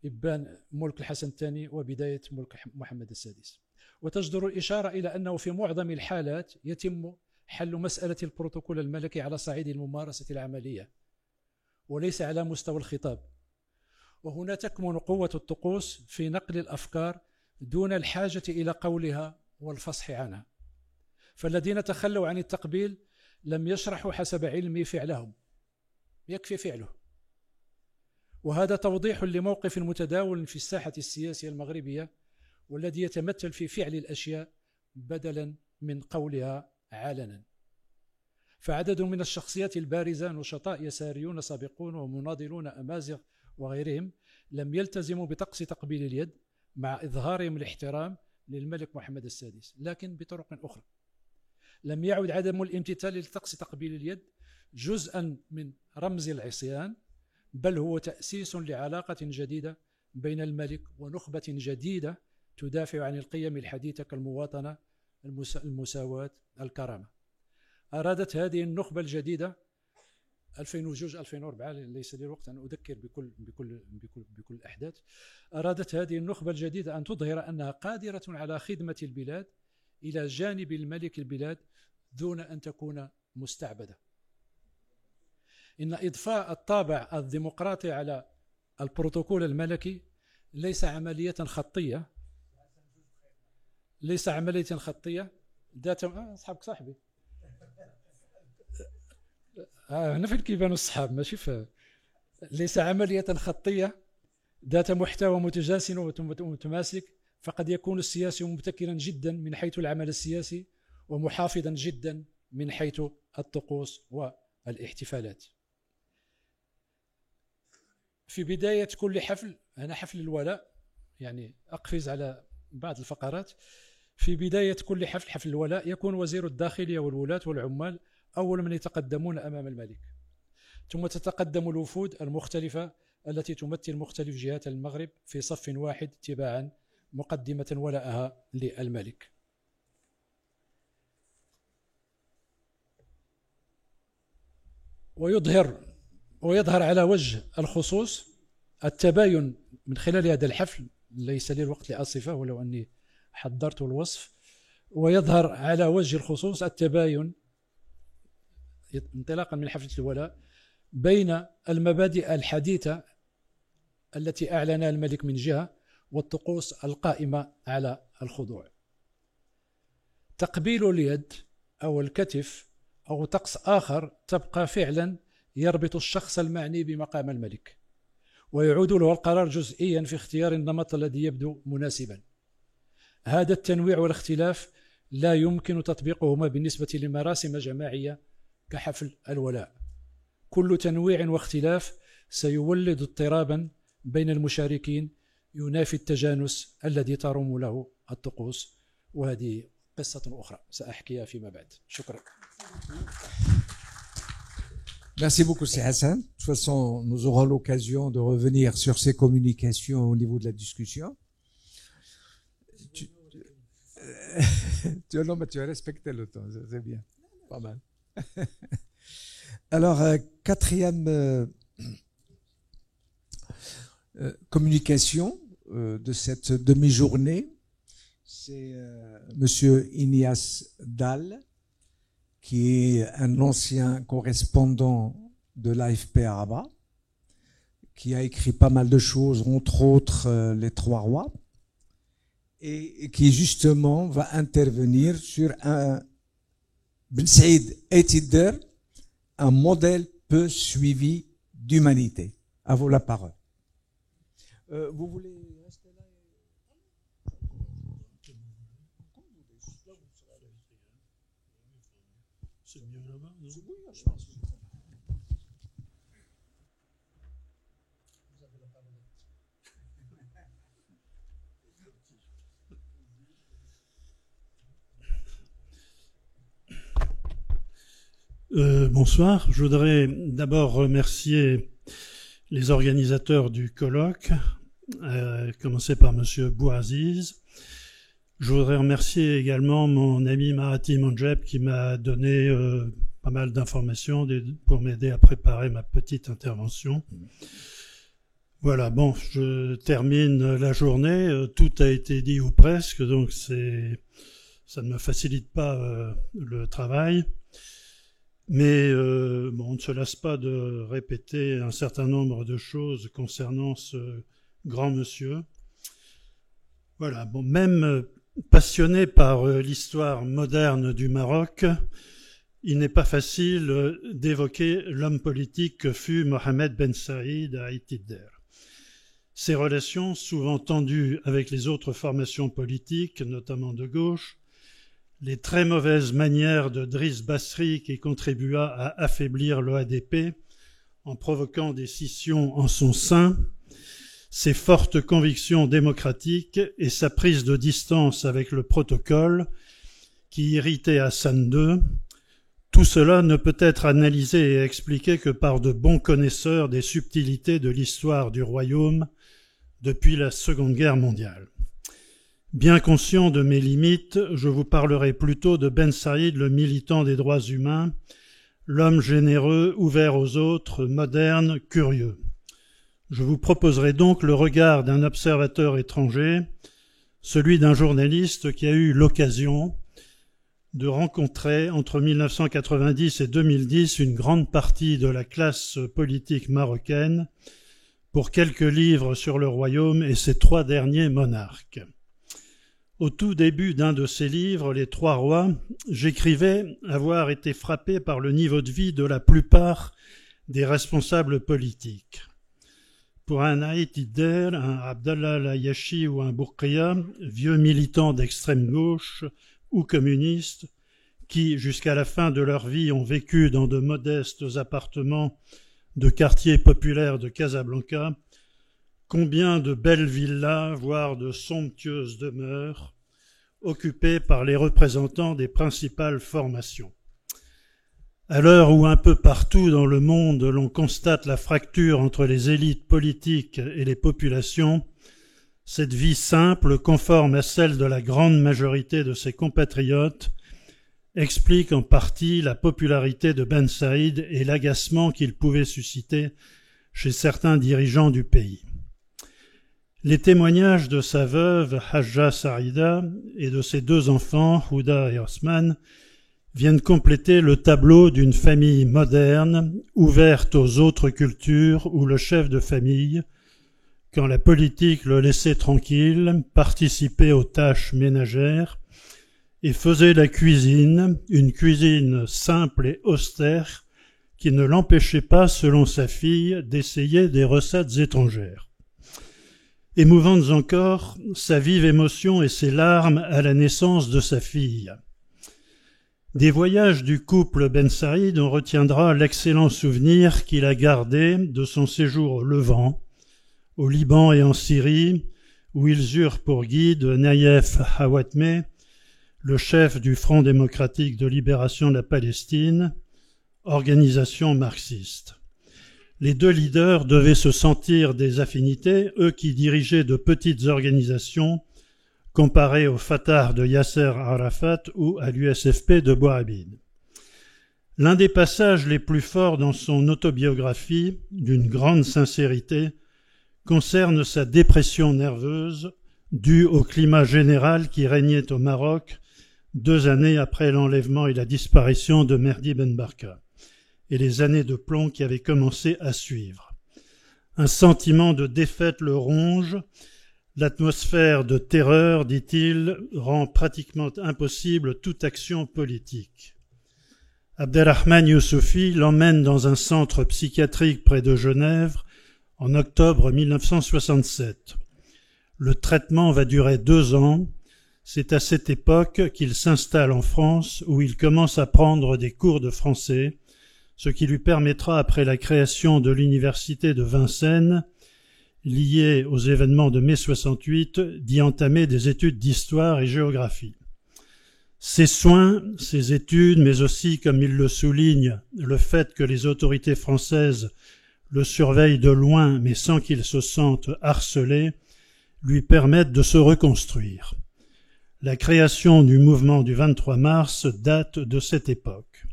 إبان ملك الحسن الثاني وبداية ملك محمد السادس. وتجدر الإشارة إلى أنه في معظم الحالات يتم حل مسألة البروتوكول الملكي على صعيد الممارسة العملية وليس على مستوى الخطاب. وهنا تكمن قوة الطقوس في نقل الأفكار دون الحاجة إلى قولها والفصح عنها. فالذين تخلوا عن التقبيل لم يشرحوا حسب علمي فعلهم، يكفي فعله. وهذا توضيح لموقف متداول في الساحة السياسية المغربية، والذي يتمثل في فعل الأشياء بدلا من قولها علنا. فعدد من الشخصيات البارزة نشطاء يساريون سابقون ومناضلون أمازيغ وغيرهم لم يلتزموا بطقس تقبيل اليد مع إظهارهم الاحترام للملك محمد السادس، لكن بطرق أخرى. لم يعد عدم الامتثال لطقس تقبيل اليد جزءا من رمز العصيان، بل هو تأسيس لعلاقة جديدة بين الملك ونخبة جديدة تدافع عن القيم الحديثة كالمواطنة، المساواة، الكرامة. أرادت هذه النخبة الجديدة 2002-2004، ليس لي الوقت أن أذكر بكل الأحداث. أرادت هذه النخبة الجديدة أن تظهر أنها قادرة على خدمة البلاد إلى جانب الملك البلاد دون أن تكون مستعبدة. إن إضفاء الطابع الديمقراطي على البروتوكول الملكي ليس عملية خطية، ذات أصحابك صاحبي هنا في كيبانوا الصحاب ماشي ليس عملية خطية ذات محتوى متجانس ومتماسك، فقد يكون السياسي مبتكرا جدا من حيث العمل السياسي ومحافظا جدا من حيث الطقوس والاحتفالات. في بداية كل حفل، هنا حفل الولاء، يعني أقفز على بعض الفقرات. في بداية كل حفل، حفل الولاء، يكون وزير الداخلية والولاة والعمال أول من يتقدمون أمام الملك، ثم تتقدم الوفود المختلفة التي تمثل مختلف جهات المغرب في صف واحد تباعا مقدمة ولاءها للملك. ويظهر على وجه الخصوص التباين من خلال هذا الحفل، ليس لي الوقت لأصفه ولو أني حضرت الوصف. ويظهر على وجه الخصوص التباين انطلاقا من حفلة الولاء بين المبادئ الحديثة التي أعلنها الملك من جهة والطقوس القائمة على الخضوع. تقبيل اليد أو الكتف أو طقس آخر تبقى فعلا يربط الشخص المعني بمقام الملك، ويعود له القرار جزئيا في اختيار النمط الذي يبدو مناسبا. هذا التنويع والاختلاف لا يمكن تطبيقهما بالنسبة لمراسم جماعية كحفل الولاء. كل تنويع واختلاف سيولد اضطرابا بين المشاركين ينافي التجانس الذي تروم له الطقوس، وهذه قصة أخرى سأحكيها فيما بعد. شكرا. Merci beaucoup, c'est Hassan. De toute façon, nous aurons l'occasion de revenir sur ces communications au niveau de la discussion. Tu as respecté le temps, c'est bien. Pas mal. Alors, quatrième communication de cette demi-journée, c'est Monsieur Ignace Dall, qui est un ancien correspondant de l'AFP à Rabat, qui a écrit pas mal de choses, entre autres Les Trois Rois, et qui justement va intervenir sur un Ben Saïd Etider, un modèle peu suivi d'humanité. À vous la parole. Vous voulez rester là? C'est mieux là-bas, non? Oui, je pense. Vous avez la parole. Bonsoir. Je voudrais d'abord remercier les organisateurs du colloque, commencer par Monsieur Bouaziz. Je voudrais remercier également mon ami Marati Monjeb qui m'a donné pas mal d'informations pour m'aider à préparer ma petite intervention. Voilà, bon, je termine la journée. Tout a été dit ou presque, donc ça ne me facilite pas le travail. Mais bon, on ne se lasse pas de répéter un certain nombre de choses concernant ce grand monsieur. Voilà, bon, même passionné par l'histoire moderne du Maroc, il n'est pas facile d'évoquer l'homme politique que fut Mohamed Ben Saïd à Aït-Idder. Ses relations, souvent tendues avec les autres formations politiques, notamment de gauche, les très mauvaises manières de Driss Basri qui contribua à affaiblir l'OADP en provoquant des scissions en son sein, ses fortes convictions démocratiques et sa prise de distance avec le protocole qui irritait Hassan II, tout cela ne peut être analysé et expliqué que par de bons connaisseurs des subtilités de l'histoire du royaume depuis la Seconde Guerre mondiale. Bien conscient de mes limites, je vous parlerai plutôt de Ben Saïd, le militant des droits humains, l'homme généreux, ouvert aux autres, moderne, curieux. Je vous proposerai donc le regard d'un observateur étranger, celui d'un journaliste qui a eu l'occasion de rencontrer entre 1990 et 2010 une grande partie de la classe politique marocaine pour quelques livres sur le royaume et ses 3 derniers monarques. Au tout début d'un de ces livres, Les Trois Rois, j'écrivais avoir été frappé par le niveau de vie de la plupart des responsables politiques. Pour un Aït-Idder, un Abdallah Al-Ayashi ou un Bourqiya, vieux militants d'extrême gauche ou communistes, qui, jusqu'à la fin de leur vie, ont vécu dans de modestes appartements de quartiers populaires de Casablanca, combien de belles villas, voire de somptueuses demeures, occupées par les représentants des principales formations. À l'heure où un peu partout dans le monde l'on constate la fracture entre les élites politiques et les populations, cette vie simple, conforme à celle de la grande majorité de ses compatriotes, explique en partie la popularité de Ben Saïd et l'agacement qu'il pouvait susciter chez certains dirigeants du pays. Les témoignages de sa veuve, Hajja Saïda, et de ses 2 enfants, Houda et Osman, viennent compléter le tableau d'une famille moderne, ouverte aux autres cultures, où le chef de famille, quand la politique le laissait tranquille, participait aux tâches ménagères et faisait la cuisine, une cuisine simple et austère, qui ne l'empêchait pas, selon sa fille, d'essayer des recettes étrangères. Émouvantes encore, sa vive émotion et ses larmes à la naissance de sa fille. Des voyages du couple Ben Saïd, on retiendra l'excellent souvenir qu'il a gardé de son séjour au Levant, au Liban et en Syrie, où ils eurent pour guide Naïef Hawatmeh, le chef du Front démocratique de libération de la Palestine, organisation marxiste. Les 2 leaders devaient se sentir des affinités, eux qui dirigeaient de petites organisations, comparées au Fatah de Yasser Arafat ou à l'USFP de Bouhabid. L'un des passages les plus forts dans son autobiographie, d'une grande sincérité, concerne sa dépression nerveuse due au climat général qui régnait au Maroc 2 années après l'enlèvement et la disparition de Mehdi Ben Barka, et les années de plomb qui avaient commencé à suivre. Un sentiment de défaite le ronge, l'atmosphère de terreur, dit-il, rend pratiquement impossible toute action politique. Abdelrahman Youssoufi l'emmène dans un centre psychiatrique près de Genève en octobre 1967. Le traitement va durer 2 ans. C'est à cette époque qu'il s'installe en France, où il commence à prendre des cours de français, ce qui lui permettra, après la création de l'université de Vincennes, liée aux événements de mai 68, d'y entamer des études d'histoire et géographie. Ses soins, ses études, mais aussi, comme il le souligne, le fait que les autorités françaises le surveillent de loin, mais sans qu'il se sente harcelé, lui permettent de se reconstruire. La création du mouvement du 23 mars date de cette époque.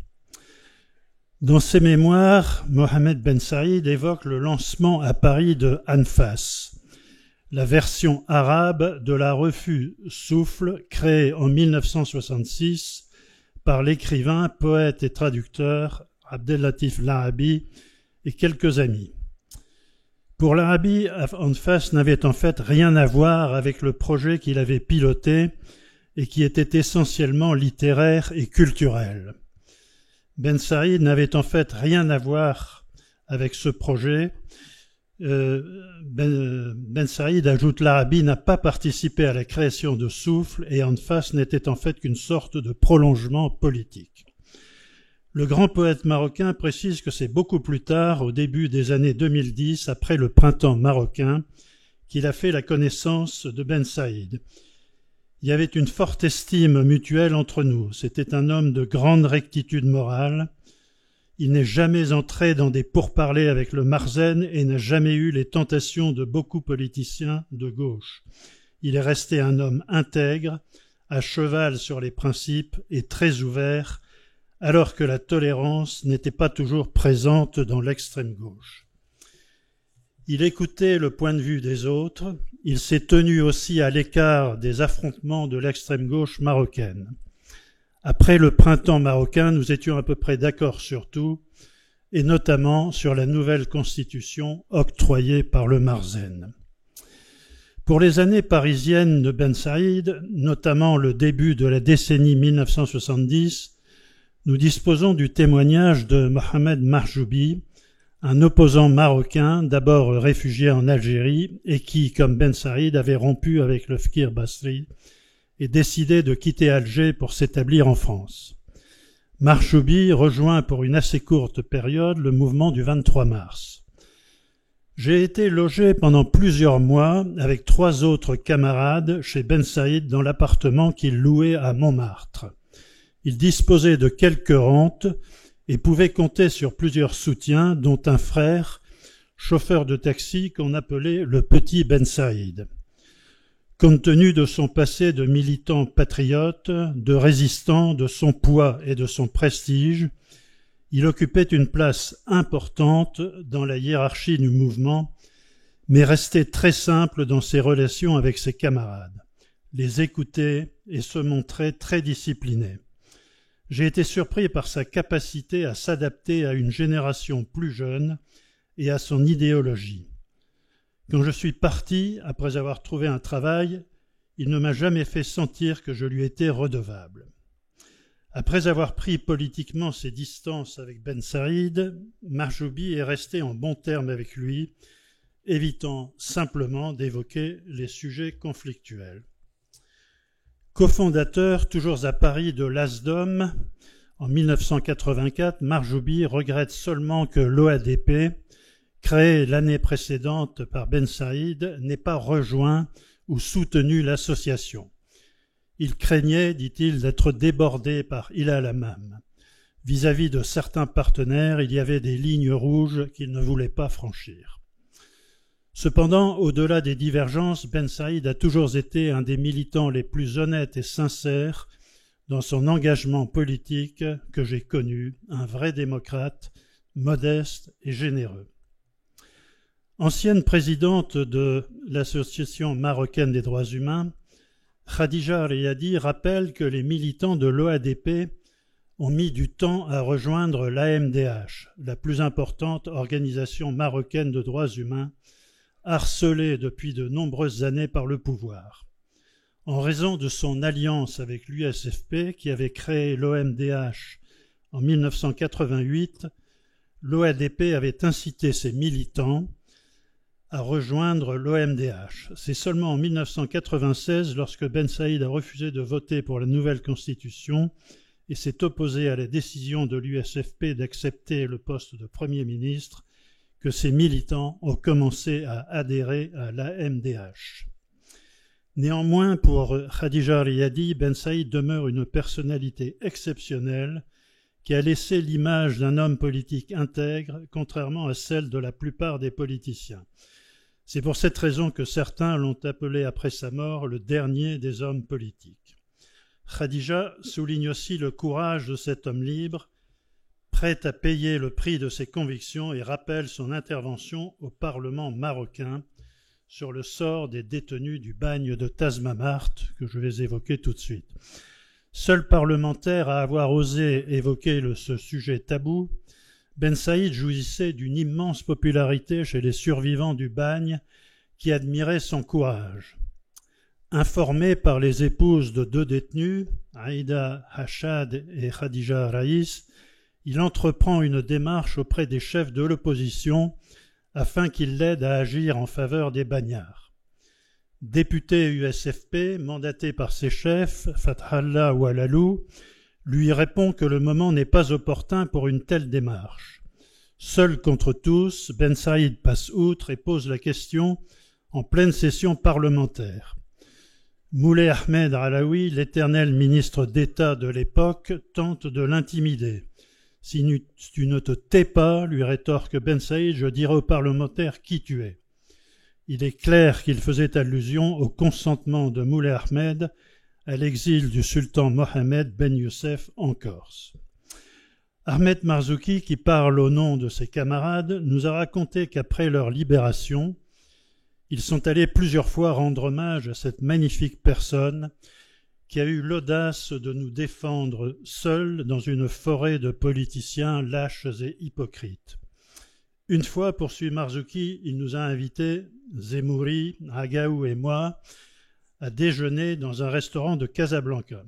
Dans ses mémoires, Mohamed Ben Saïd évoque le lancement à Paris de Anfas, la version arabe de la revue Souffle créée en 1966 par l'écrivain, poète et traducteur Abdellatif Larabi et quelques amis. Pour Larabi, Anfas n'avait en fait rien à voir avec le projet qu'il avait piloté et qui était essentiellement littéraire et culturel. Ben Saïd n'avait en fait rien à voir avec ce projet. Ben Saïd, ajoute Larabi, n'a pas participé à la création de Souffle et Anfas n'était en fait qu'une sorte de prolongement politique. Le grand poète marocain précise que c'est beaucoup plus tard, au début des années 2010, après le printemps marocain, qu'il a fait la connaissance de Ben Saïd. Il y avait une forte estime mutuelle entre nous. C'était un homme de grande rectitude morale. Il n'est jamais entré dans des pourparlers avec le Marzen et n'a jamais eu les tentations de beaucoup politiciens de gauche. Il est resté un homme intègre, à cheval sur les principes et très ouvert, alors que la tolérance n'était pas toujours présente dans l'extrême gauche. Il écoutait le point de vue des autres, il s'est tenu aussi à l'écart des affrontements de l'extrême gauche marocaine. Après le printemps marocain, nous étions à peu près d'accord sur tout, et notamment sur la nouvelle constitution octroyée par le Marzen. Pour les années parisiennes de Ben Saïd, notamment le début de la décennie 1970, nous disposons du témoignage de Mohamed Marjoubi, un opposant marocain, d'abord réfugié en Algérie, et qui, comme Ben Saïd, avait rompu avec le Fkir Basri et décidé de quitter Alger pour s'établir en France. Marjoubi rejoint pour une assez courte période le mouvement du 23 mars. J'ai été logé pendant plusieurs mois avec 3 autres camarades chez Ben Saïd dans l'appartement qu'il louait à Montmartre. Il disposait de quelques rentes et pouvait compter sur plusieurs soutiens, dont un frère, chauffeur de taxi qu'on appelait le petit Ben Saïd. Compte tenu de son passé de militant patriote, de résistant, de son poids et de son prestige, il occupait une place importante dans la hiérarchie du mouvement, mais restait très simple dans ses relations avec ses camarades, les écoutait et se montrait très discipliné. J'ai été surpris par sa capacité à s'adapter à une génération plus jeune et à son idéologie. Quand je suis parti, après avoir trouvé un travail, il ne m'a jamais fait sentir que je lui étais redevable. Après avoir pris politiquement ses distances avec Ben Saïd, Marjoubi est resté en bons termes avec lui, évitant simplement d'évoquer les sujets conflictuels. Cofondateur, toujours à Paris, de l'ASDOM, en 1984, Marjoubi regrette seulement que l'OADP, créée l'année précédente par Ben Saïd, n'ait pas rejoint ou soutenu l'association. Il craignait, dit-il, d'être débordé par Hilal Hammam. Vis-à-vis de certains partenaires, il y avait des lignes rouges qu'il ne voulait pas franchir. Cependant, au-delà des divergences, Ben Saïd a toujours été un des militants les plus honnêtes et sincères dans son engagement politique que j'ai connu, un vrai démocrate, modeste et généreux. Ancienne présidente de l'Association marocaine des droits humains, Khadija Riyadi rappelle que les militants de l'OADP ont mis du temps à rejoindre l'AMDH, la plus importante organisation marocaine de droits humains, harcelée depuis de nombreuses années par le pouvoir. En raison de son alliance avec l'USFP, qui avait créé l'OMDH en 1988, l'OADP avait incité ses militants à rejoindre l'OMDH. C'est seulement en 1996, lorsque Ben Saïd a refusé de voter pour la nouvelle constitution et s'est opposé à la décision de l'USFP d'accepter le poste de Premier ministre, que ces militants ont commencé à adhérer à l'AMDH. Néanmoins, pour Khadija Riyadi, Ben Saïd demeure une personnalité exceptionnelle qui a laissé l'image d'un homme politique intègre, contrairement à celle de la plupart des politiciens. C'est pour cette raison que certains l'ont appelé après sa mort le dernier des hommes politiques. Khadija souligne aussi le courage de cet homme libre, prêt à payer le prix de ses convictions et rappelle son intervention au Parlement marocain sur le sort des détenus du bagne de Tazmamart, que je vais évoquer tout de suite. Seul parlementaire à avoir osé évoquer ce sujet tabou, Ben Saïd jouissait d'une immense popularité chez les survivants du bagne qui admiraient son courage. Informé par les épouses de 2 détenus, Aïda Hachad et Khadija Raïs, il entreprend une démarche auprès des chefs de l'opposition afin qu'ils l'aident à agir en faveur des bagnards. Député USFP, mandaté par ses chefs, Fathallah Oualalou, lui répond que le moment n'est pas opportun pour une telle démarche. Seul contre tous, Ben Saïd passe outre et pose la question en pleine session parlementaire. Moulay Ahmed Alaoui, l'éternel ministre d'État de l'époque, tente de l'intimider. « Si tu ne te tais pas, lui rétorque Ben Saïd, je dirai aux parlementaires qui tu es. » Il est clair qu'il faisait allusion au consentement de Moulay Ahmed à l'exil du sultan Mohamed Ben Youssef en Corse. Ahmed Marzouki, qui parle au nom de ses camarades, nous a raconté qu'après leur libération, ils sont allés plusieurs fois rendre hommage à cette magnifique personne qui a eu l'audace de nous défendre seul dans une forêt de politiciens lâches et hypocrites. Une fois, poursuit Marzouki, il nous a invités, Zemouri, Agaou et moi, à déjeuner dans un restaurant de Casablanca.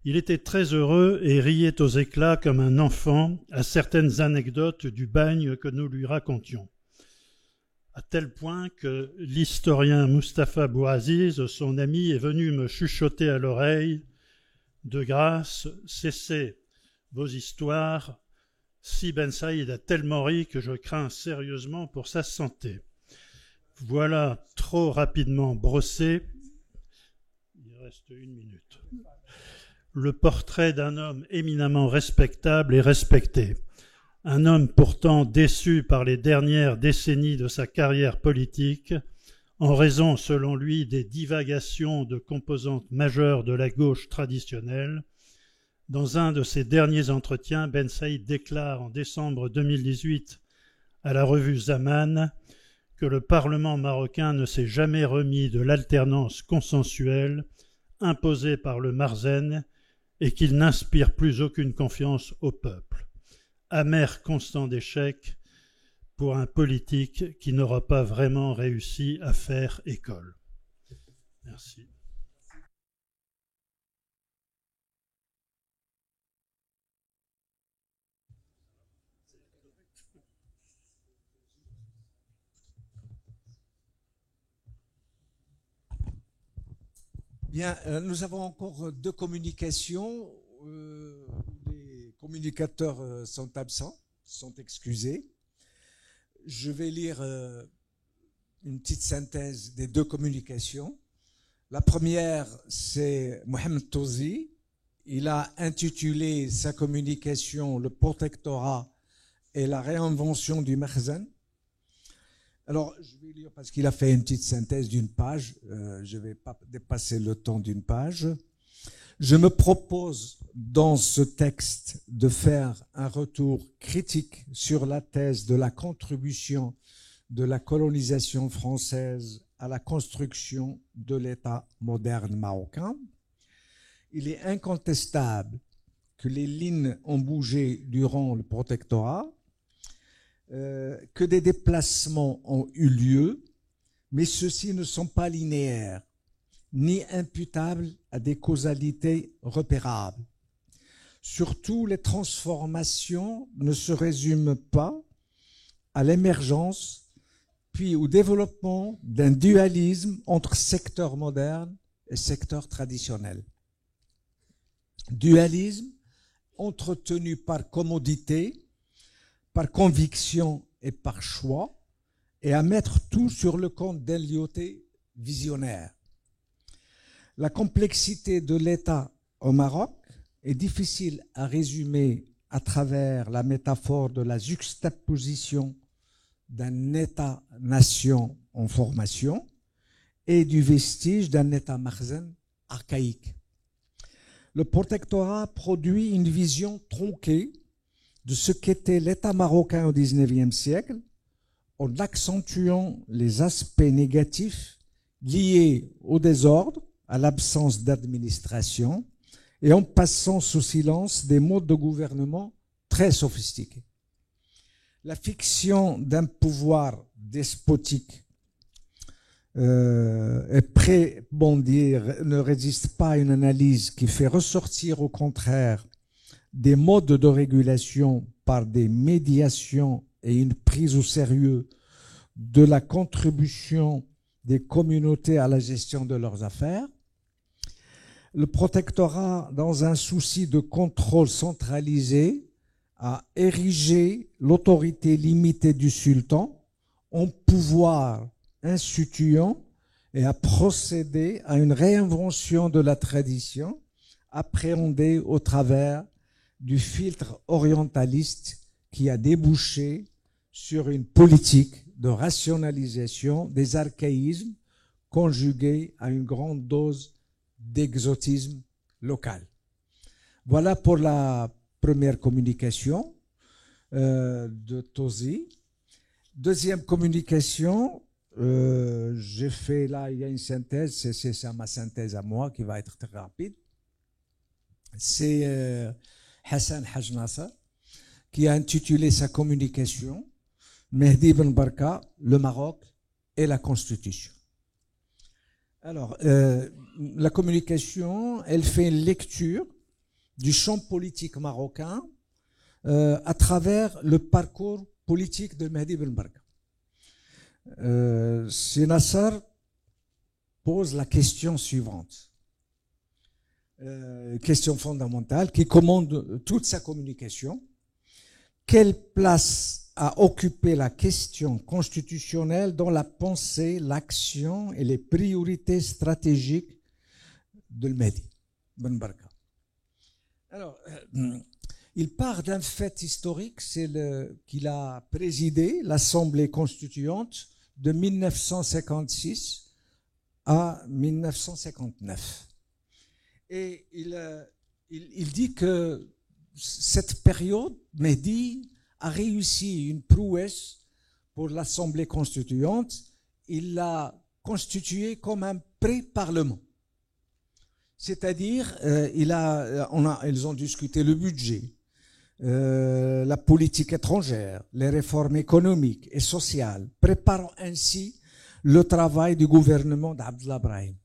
Il était très heureux et riait aux éclats comme un enfant à certaines anecdotes du bagne que nous lui racontions. À tel point que l'historien Mustapha Bouaziz, son ami, est venu me chuchoter à l'oreille « De grâce, cessez vos histoires. Si Ben Saïd a tellement ri que je crains sérieusement pour sa santé. » Voilà, trop rapidement brossé, il reste 1 minute, le portrait d'un homme éminemment respectable et respecté. Un homme pourtant déçu par les dernières décennies de sa carrière politique, en raison, selon lui, des divagations de composantes majeures de la gauche traditionnelle. Dans un de ses derniers entretiens, Ben Saïd déclare en décembre 2018 à la revue Zaman que le Parlement marocain ne s'est jamais remis de l'alternance consensuelle imposée par le Marzen et qu'il n'inspire plus aucune confiance au peuple. Amer constant d'échec pour un politique qui n'aura pas vraiment réussi à faire école. Merci. Bien, nous avons encore 2 communications. Les communicateurs sont absents, sont excusés. Je vais lire une petite synthèse des 2 communications. La première, c'est Mohamed Touzi. Il a intitulé sa communication « Le protectorat et la réinvention du Makhzen ». Alors, je vais lire parce qu'il a fait une petite synthèse d'1 page. Je ne vais pas dépasser le temps d'1 page. Je me propose dans ce texte de faire un retour critique sur la thèse de la contribution de la colonisation française à la construction de l'État moderne marocain. Il est incontestable que les lignes ont bougé durant le protectorat, que des déplacements ont eu lieu, mais ceux-ci ne sont pas linéaires, ni imputables à des causalités repérables. Surtout, les transformations ne se résument pas à l'émergence, puis au développement d'un dualisme entre secteur moderne et secteur traditionnel. Dualisme entretenu par commodité, par conviction et par choix, et à mettre tout sur le compte d'un lyoté visionnaire. La complexité de l'État au Maroc est difficile à résumer à travers la métaphore de la juxtaposition d'un État-nation en formation et du vestige d'un État-makhzen archaïque. Le protectorat produit une vision tronquée de ce qu'était l'État marocain au XIXe siècle, en accentuant les aspects négatifs liés au désordre, à l'absence d'administration, et en passant sous silence des modes de gouvernement très sophistiqués. La fiction d'un pouvoir despotique et prébondier ne résiste pas à une analyse qui fait ressortir au contraire des modes de régulation par des médiations et une prise au sérieux de la contribution des communautés à la gestion de leurs affaires. Le protectorat, dans un souci de contrôle centralisé, a érigé l'autorité limitée du sultan en pouvoir instituant et a procédé à une réinvention de la tradition appréhendée au travers du filtre orientaliste qui a débouché sur une politique de rationalisation des archaïsmes conjuguée à une grande dose d'exotisme local. Voilà pour la première communication de Tosi. Deuxième communication, j'ai fait là, il y a une synthèse, c'est ma synthèse à moi qui va être très rapide. C'est Hassan Haj Nasser qui a intitulé sa communication Mehdi Ben Barka, le Maroc et la Constitution. Alors, la communication, elle fait une lecture du champ politique marocain à travers le parcours politique de Mehdi Ben Barka. Nasser pose la question suivante, question fondamentale qui commande toute sa communication. Quelle place a occupé la question constitutionnelle dans la pensée, l'action et les priorités stratégiques de Mehdi Ben Barka? Alors, il part d'un fait historique, c'est qu'il a présidé l'Assemblée constituante de 1956 à 1959. Et il dit que cette période, Mehdi a réussi une prouesse pour l'Assemblée constituante. Il l'a constituée comme un pré-parlement. C'est-à-dire, ils ont discuté le budget, la politique étrangère, les réformes économiques et sociales, préparant ainsi le travail du gouvernement d'Abdallah Brahim.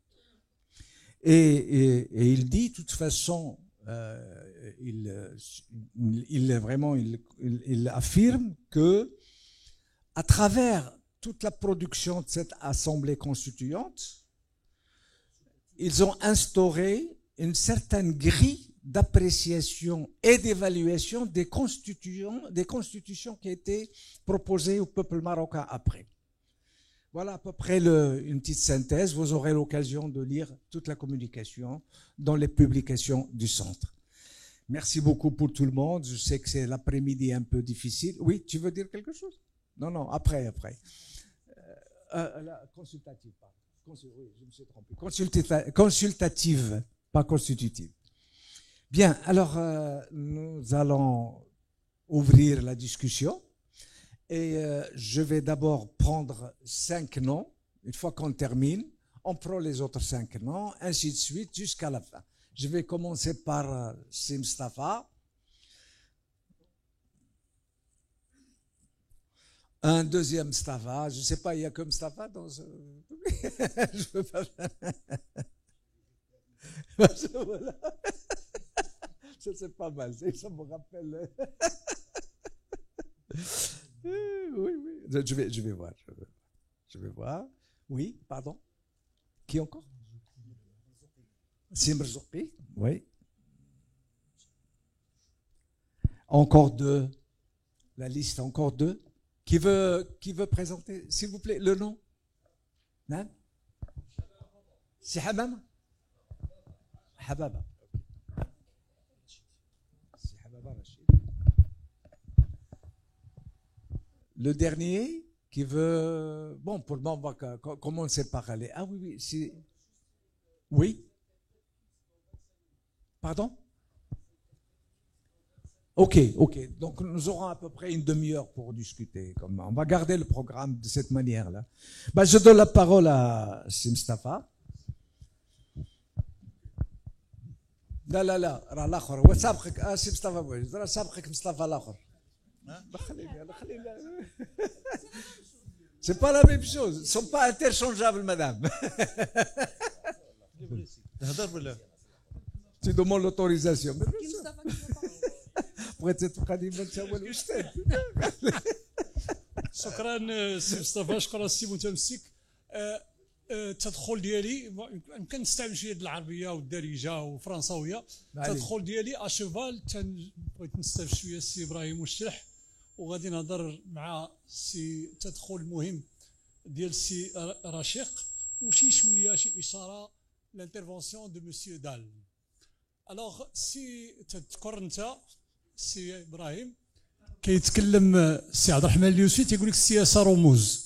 Et il dit, de toute façon, il affirme que, à travers toute la production de cette assemblée constituante, ils ont instauré une certaine grille d'appréciation et d'évaluation des constitutions qui étaient proposées au peuple marocain après. Voilà à peu près une petite synthèse. Vous aurez l'occasion de lire toute la communication dans les publications du centre. Merci beaucoup pour tout le monde. Je sais que c'est l'après-midi un peu difficile. Oui, tu veux dire quelque chose? Non, après. La consultative, pardon. Oui, je me suis trompé. Consultative, pas constitutive. Bien, alors nous allons ouvrir la discussion. Et je vais d'abord prendre 5 noms. Une fois qu'on termine, on prend les autres 5 noms, ainsi de suite, jusqu'à la fin. Je vais commencer par Si Mustafa. Un deuxième Mustafa. Je ne sais pas, il y a que Mustafa dans ce... Je peux pas... Voilà. Ça, c'est pas mal. Ça me rappelle... Oui. Je vais voir. Je vais voir. Oui, pardon. Qui encore? Simr Zouqi. Oui. Encore 2. La liste, encore 2. Qui veut présenter, s'il vous plaît, le nom? Non? C'est Hamam? Hababa. C'est Hababa Rachid. Le dernier qui veut... Bon, pour le moment, on va commencer par aller. Ah oui, c'est... Oui? Pardon? Ok, ok. Donc nous aurons à peu près une demi-heure pour discuter. On va garder le programme de cette manière-là. Bah, je donne la parole à Mustafa. لا راه الاخر هو سابقك سي مصطفى بوعزيز راه سابقك مصطفى الاخر خليني سي با لا ميم شوز سون با انترشونجابل مدام تهضر ولا tu demandes l'autorisation بغيت تبقى ديما انت هو الاستاذ شكرا سي مصطفى، شكرا سي متمسك. التدخل ديالي يمكن نستعمل شويه العربيه والدارجه والفرنساويه. التدخل ديالي اشوفال بغيت نستعمل شويه السي ابراهيم والشرح، وغادي نهضر مع سي تدخل مهم ديال السي رشيق وشي شويه شي اشاره لانترفونسيون دو مسيو دال. الوغ سي تذكر انت سي ابراهيم كيتكلم السي عبد الرحمن اليوسفي تيقول لك السياسه رموز،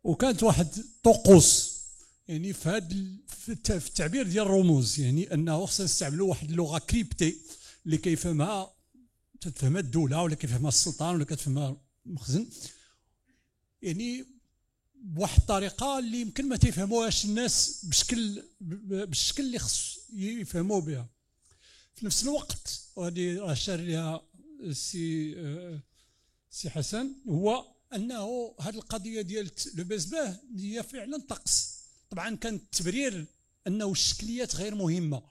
وكانت واحد طقوس يعني في هذا في التعبير ديال الرموز، يعني انه خصنا نستعملوا واحد اللغه كريبتي اللي كيفهمها تفهمها الدوله ولا كيفهمها السلطان ولا كتفهمها المخزن، يعني بواحد الطريقه اللي يمكن ما تيفهموهاش الناس بالشكل اللي خص يفهموا بها. في نفس الوقت وهذه راه شار لها سي حسن، هو انه هذه القضيه ديال لو بيزباه هي فعلا طقس. طبعا كان التبرير انه الشكليات غير مهمه،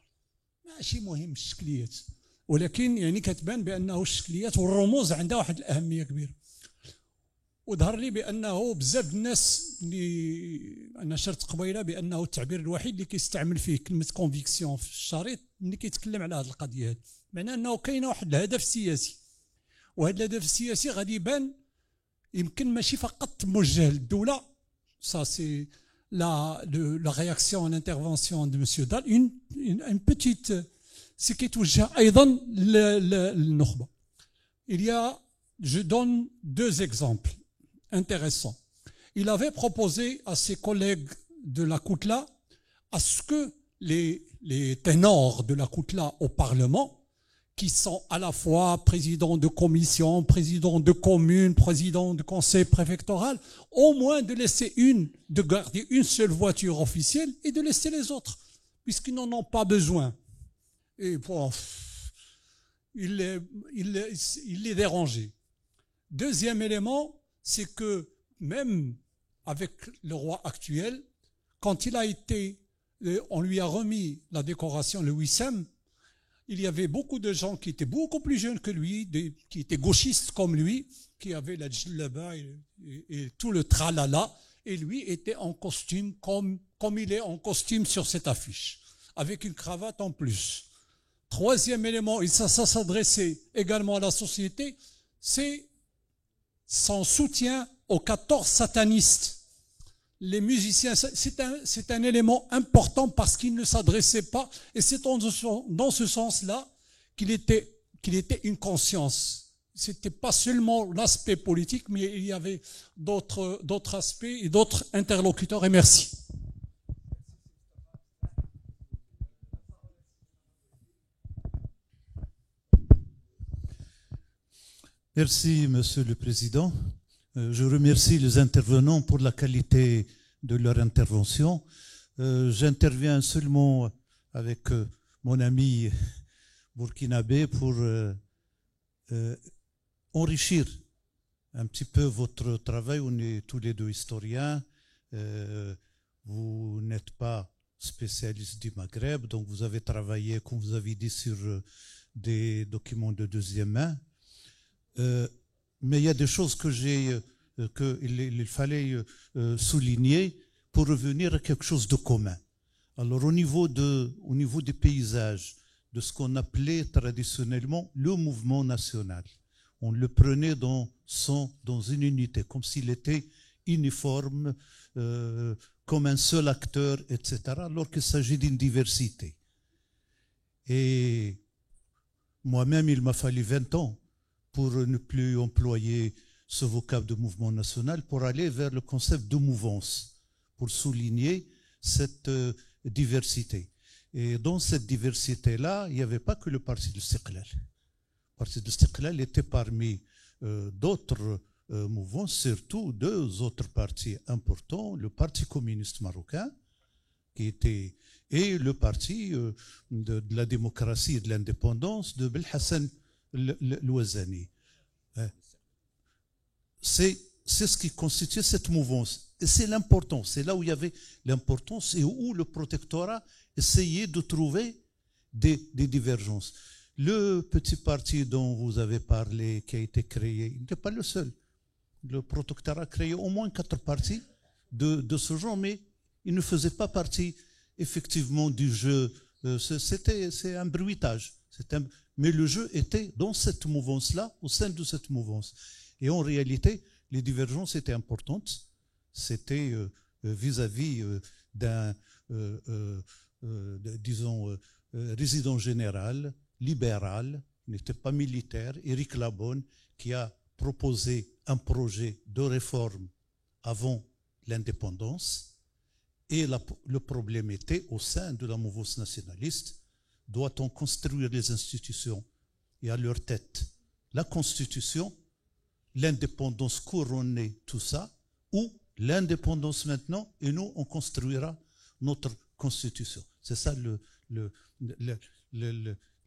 ماشي مهم الشكليات، ولكن يعني كتبان بانه الشكليات والرموز عندها واحد الاهميه كبيره. وظهر لي بانه بزاف الناس اللي انا شرت قبيله بانه التعبير الوحيد اللي كيستعمل فيه كلمه كونفيكسيون في الشريط ملي كيتكلم على هذه القضيه هذه، معناه انه كاين واحد الهدف سياسي، وهذا الهدف السياسي غادي يبان يمكن ماشي فقط موجه للدوله. سا سي لا رياكسيون لانترفونسيون دو مسيو دال اون بيتيت سي كيتوجه ايضا للنخبه. Il y a, je donne deux exemples intéressants. Il avait proposé à ses collègues de la Koutla à ce que les ténors de la Koutla au Parlement, qui sont à la fois présidents de commission, présidents de commune, présidents de conseil préfectoral, au moins de garder une seule voiture officielle et de laisser les autres, puisqu'ils n'en ont pas besoin. Et bon, il les dérangeait. Deuxième élément, c'est que même avec le roi actuel, quand on lui a remis la décoration le Wissem, il y avait beaucoup de gens qui étaient beaucoup plus jeunes que lui, qui étaient gauchistes comme lui, qui avaient la djellaba et tout le tralala, et lui était en costume comme il est en costume sur cette affiche, avec une cravate en plus. Troisième élément, et ça s'adressait également à la société, c'est son soutien aux 14 satanistes. Les musiciens, c'est un élément important parce qu'il ne s'adressait pas, et c'est dans ce sens-là qu'il était une conscience. C'était pas seulement l'aspect politique, mais il y avait d'autres aspects et d'autres interlocuteurs. Et merci. Merci, Monsieur le Président. Je remercie les intervenants pour la qualité de leur intervention. J'interviens seulement avec mon ami burkinabé pour enrichir un petit peu votre travail. On est tous les deux historiens. Vous n'êtes pas spécialiste du Maghreb, donc vous avez travaillé, comme vous avez dit, sur des documents de deuxième main. Mais il y a des choses qu'il fallait souligner pour revenir à quelque chose de commun. Alors au niveau des paysages, de ce qu'on appelait traditionnellement le mouvement national, on le prenait dans une unité, comme s'il était uniforme, comme un seul acteur, etc., alors qu'il s'agit d'une diversité. Et moi-même, il m'a fallu 20 ans pour ne plus employer ce vocable de mouvement national, pour aller vers le concept de mouvance, pour souligner cette diversité. Et dans cette diversité-là, il n'y avait pas que le parti de Istiqlal. parti de l'Istiqlal était parmi d'autres mouvements, surtout deux autres partis importants, le Parti communiste marocain, qui était, et le Parti de la démocratie et de l'indépendance de Belhassan Louazani. C'est ce qui constituait cette mouvance. Et c'est l'important, c'est là où il y avait l'importance et où le protectorat essayait de trouver des divergences. Le petit parti dont vous avez parlé, qui a été créé, il n'était pas le seul. Le protectorat a créé au moins 4 partis de ce genre, mais il ne faisait pas partie effectivement du jeu. C'est un bruitage. Mais le jeu était dans cette mouvance-là, au sein de cette mouvance. Et en réalité, les divergences étaient importantes. C'était vis-à-vis d'un, disons, résident général, libéral, n'était pas militaire, Éric Labonne, qui a proposé un projet de réforme avant l'indépendance. Et le problème était, au sein de la mouvance nationaliste, doit-on construire les institutions et à leur tête la Constitution, l'indépendance couronnée, tout ça, ou l'indépendance maintenant, et nous, on construira notre Constitution. C'est ça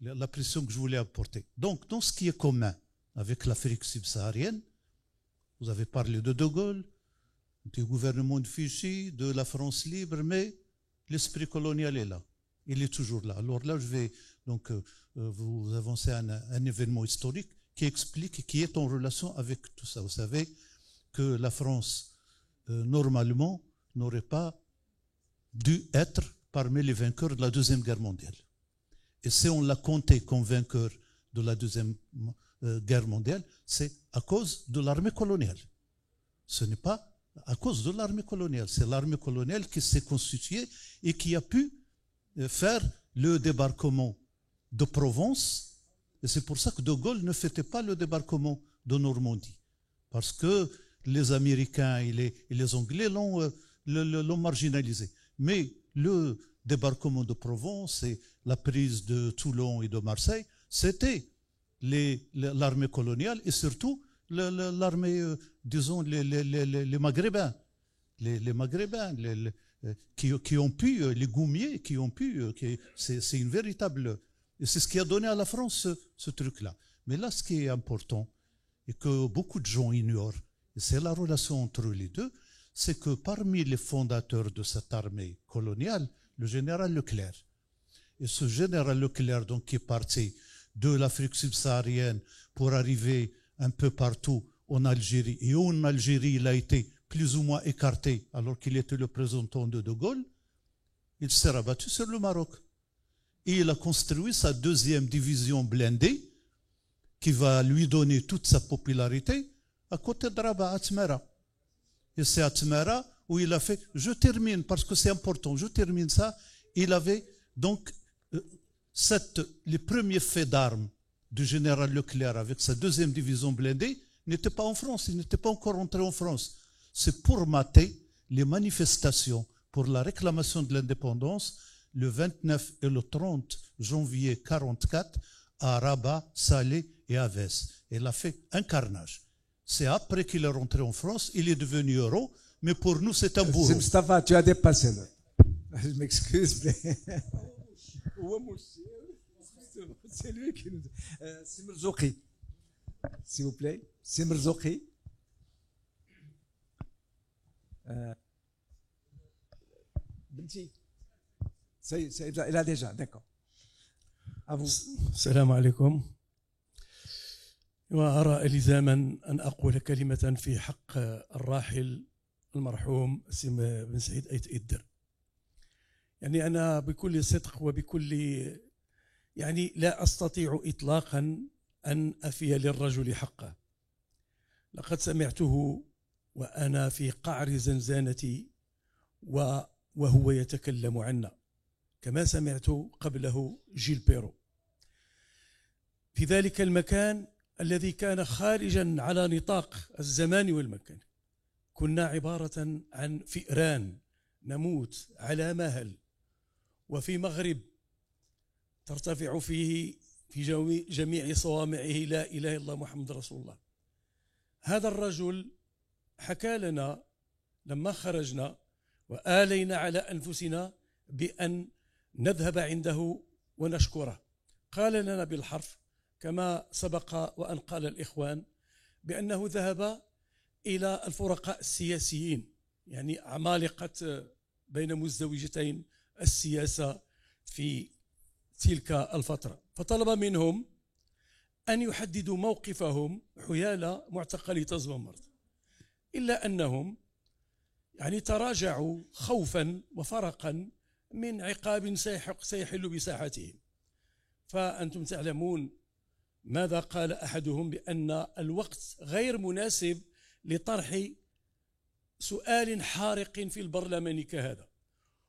la pression que je voulais apporter. Donc, dans ce qui est commun avec l'Afrique subsaharienne, vous avez parlé de De Gaulle, du gouvernement de Vichy, de la France libre, mais l'esprit colonial est là. Il est toujours là. Alors là, je vais donc vous avancer un événement historique qui explique, qui est en relation avec tout ça. Vous savez que la France, normalement, n'aurait pas dû être parmi les vainqueurs de la Deuxième Guerre mondiale. Et si on l'a compté comme vainqueur de la Deuxième Guerre mondiale, c'est à cause de l'armée coloniale. Ce n'est pas à cause de l'armée coloniale. C'est l'armée coloniale qui s'est constituée et qui a pu faire le débarquement de Provence. Et c'est pour ça que De Gaulle ne fêtait pas le débarquement de Normandie. Parce que les Américains et les Anglais l'ont marginalisé. Mais le débarquement de Provence et la prise de Toulon et de Marseille, c'était l'armée coloniale et surtout l'armée, disons, les Maghrébins. Les Maghrébins, qui ont pu, les Goumiers, qui ont pu, c'est une véritable... Et c'est ce qui a donné à la France ce truc-là. Mais là, ce qui est important, et que beaucoup de gens ignorent, et c'est la relation entre les deux, c'est que parmi les fondateurs de cette armée coloniale, le général Leclerc. Et ce général Leclerc, donc, qui est parti de l'Afrique subsaharienne pour arriver un peu partout en Algérie, et en Algérie, il a été plus ou moins écarté alors qu'il était le représentant de De Gaulle, il s'est rabattu sur le Maroc. Et il a construit sa 2e division blindée qui va lui donner toute sa popularité à côté de Rabat, à Tmera. Et c'est à Tmera où il a fait, je termine parce que c'est important, je termine ça, il avait donc les premiers faits d'armes du général Leclerc avec sa 2e division blindée n'étaient pas en France, il n'était pas encore entré en France. C'est pour mater les manifestations pour la réclamation de l'indépendance le 29 et le 30 janvier 1944 à Rabat, Salé et Aves. Il a fait un carnage. C'est après qu'il est rentré en France, il est devenu héros, mais pour nous c'est un bourreau. Mustafa, tu as dépassé là. Je m'excuse, mais... C'est lui qui nous... Simrzouki, s'il vous plaît. Simrzouki. Binti. Il a déjà, d'accord. À vous. السلام عليكم. وأرى إلزاما أن أقول كلمة في حق الراحل المرحوم سي بن سعيد أيت إدر. يعني أنا بكل صدق وبكل يعني لا أستطيع إطلاقا أن أفي للرجل حقه. لقد سمعته وأنا في قعر زنزانتي وهو يتكلم عنا كما سمعت قبله جيل بيرو في ذلك المكان الذي كان خارجا على نطاق الزمان والمكان. كنا عبارة عن فئران نموت على مهل، وفي مغرب ترتفع فيه في جميع صوامعه لا إله إلا الله محمد رسول الله. هذا الرجل حكى لنا لما خرجنا وآلينا على أنفسنا بأن نذهب عنده ونشكره، قال لنا بالحرف كما سبق وأن قال الإخوان بأنه ذهب إلى الفرقاء السياسيين، يعني عمالقة بين مزدوجتين السياسة في تلك الفترة، فطلب منهم أن يحددوا موقفهم حيال معتقل تزومرت، إلا أنهم يعني تراجعوا خوفا وفرقا من عقاب سيحل بساحتهم. فأنتم تعلمون ماذا قال أحدهم، بأن الوقت غير مناسب لطرح سؤال حارق في البرلمان كهذا،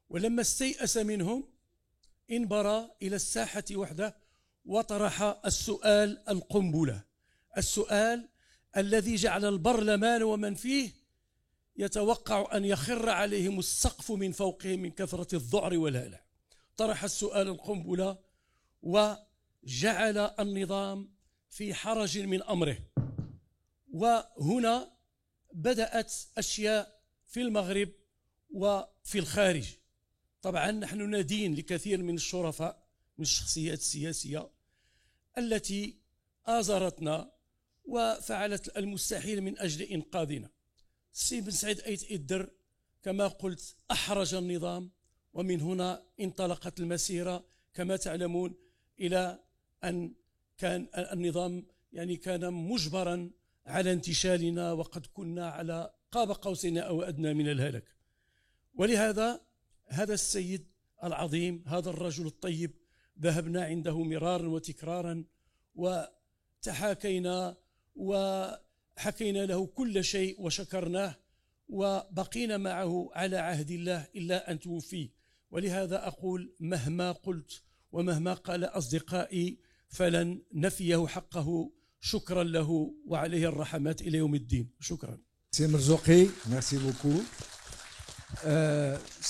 ولما استيأس منهم انبرى إلى الساحة وحده وطرح السؤال القنبلة، السؤال الذي جعل البرلمان ومن فيه يتوقع أن يخر عليهم السقف من فوقهم من كثرة الذعر والهلع. طرح السؤال القنبلة وجعل النظام في حرج من أمره. وهنا بدأت أشياء في المغرب وفي الخارج. طبعا نحن ندين لكثير من الشرفاء من الشخصيات السياسية التي آزرتنا وفعلت المستحيل من أجل إنقاذنا. السي بن سعيد أيت إدر كما قلت أحرج النظام، ومن هنا انطلقت المسيرة كما تعلمون إلى أن كان النظام يعني كان مجبرا على انتشالنا، وقد كنا على قاب قوسين أو أدنى من الهلك. ولهذا هذا السيد العظيم، هذا الرجل الطيب، ذهبنا عنده مرارا وتكرارا وتحاكينا وحكينا له كل شيء وشكرناه، وبقينا معه على عهد الله إلا أن توفي. ولهذا أقول مهما قلت ومهما قال أصدقائي فلن نفيه حقه، شكرا له وعليه الرحمات إلى يوم الدين. شكرا. C'est Merzouki, merci beaucoup.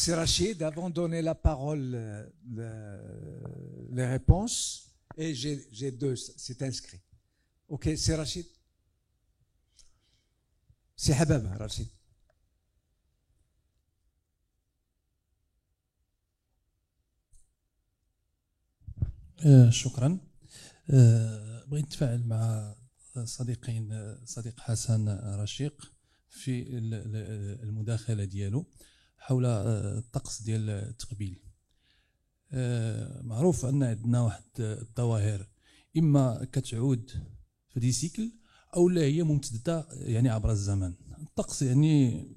C'est Rachid, avant de donner la parole, les réponses, et j'ai deux, c'est inscrit. Ok, c'est Rachid. C'est Habab, Rachid. شكرا. بغيت نتفاعل مع صديقين، صديق حسن رشيق في المداخله ديالو حول الطقس ديال التقبيل. معروف ان عندنا واحد الظواهر اما كتعود في دي سيكل او لا هي ممتده يعني عبر الزمن. الطقس يعني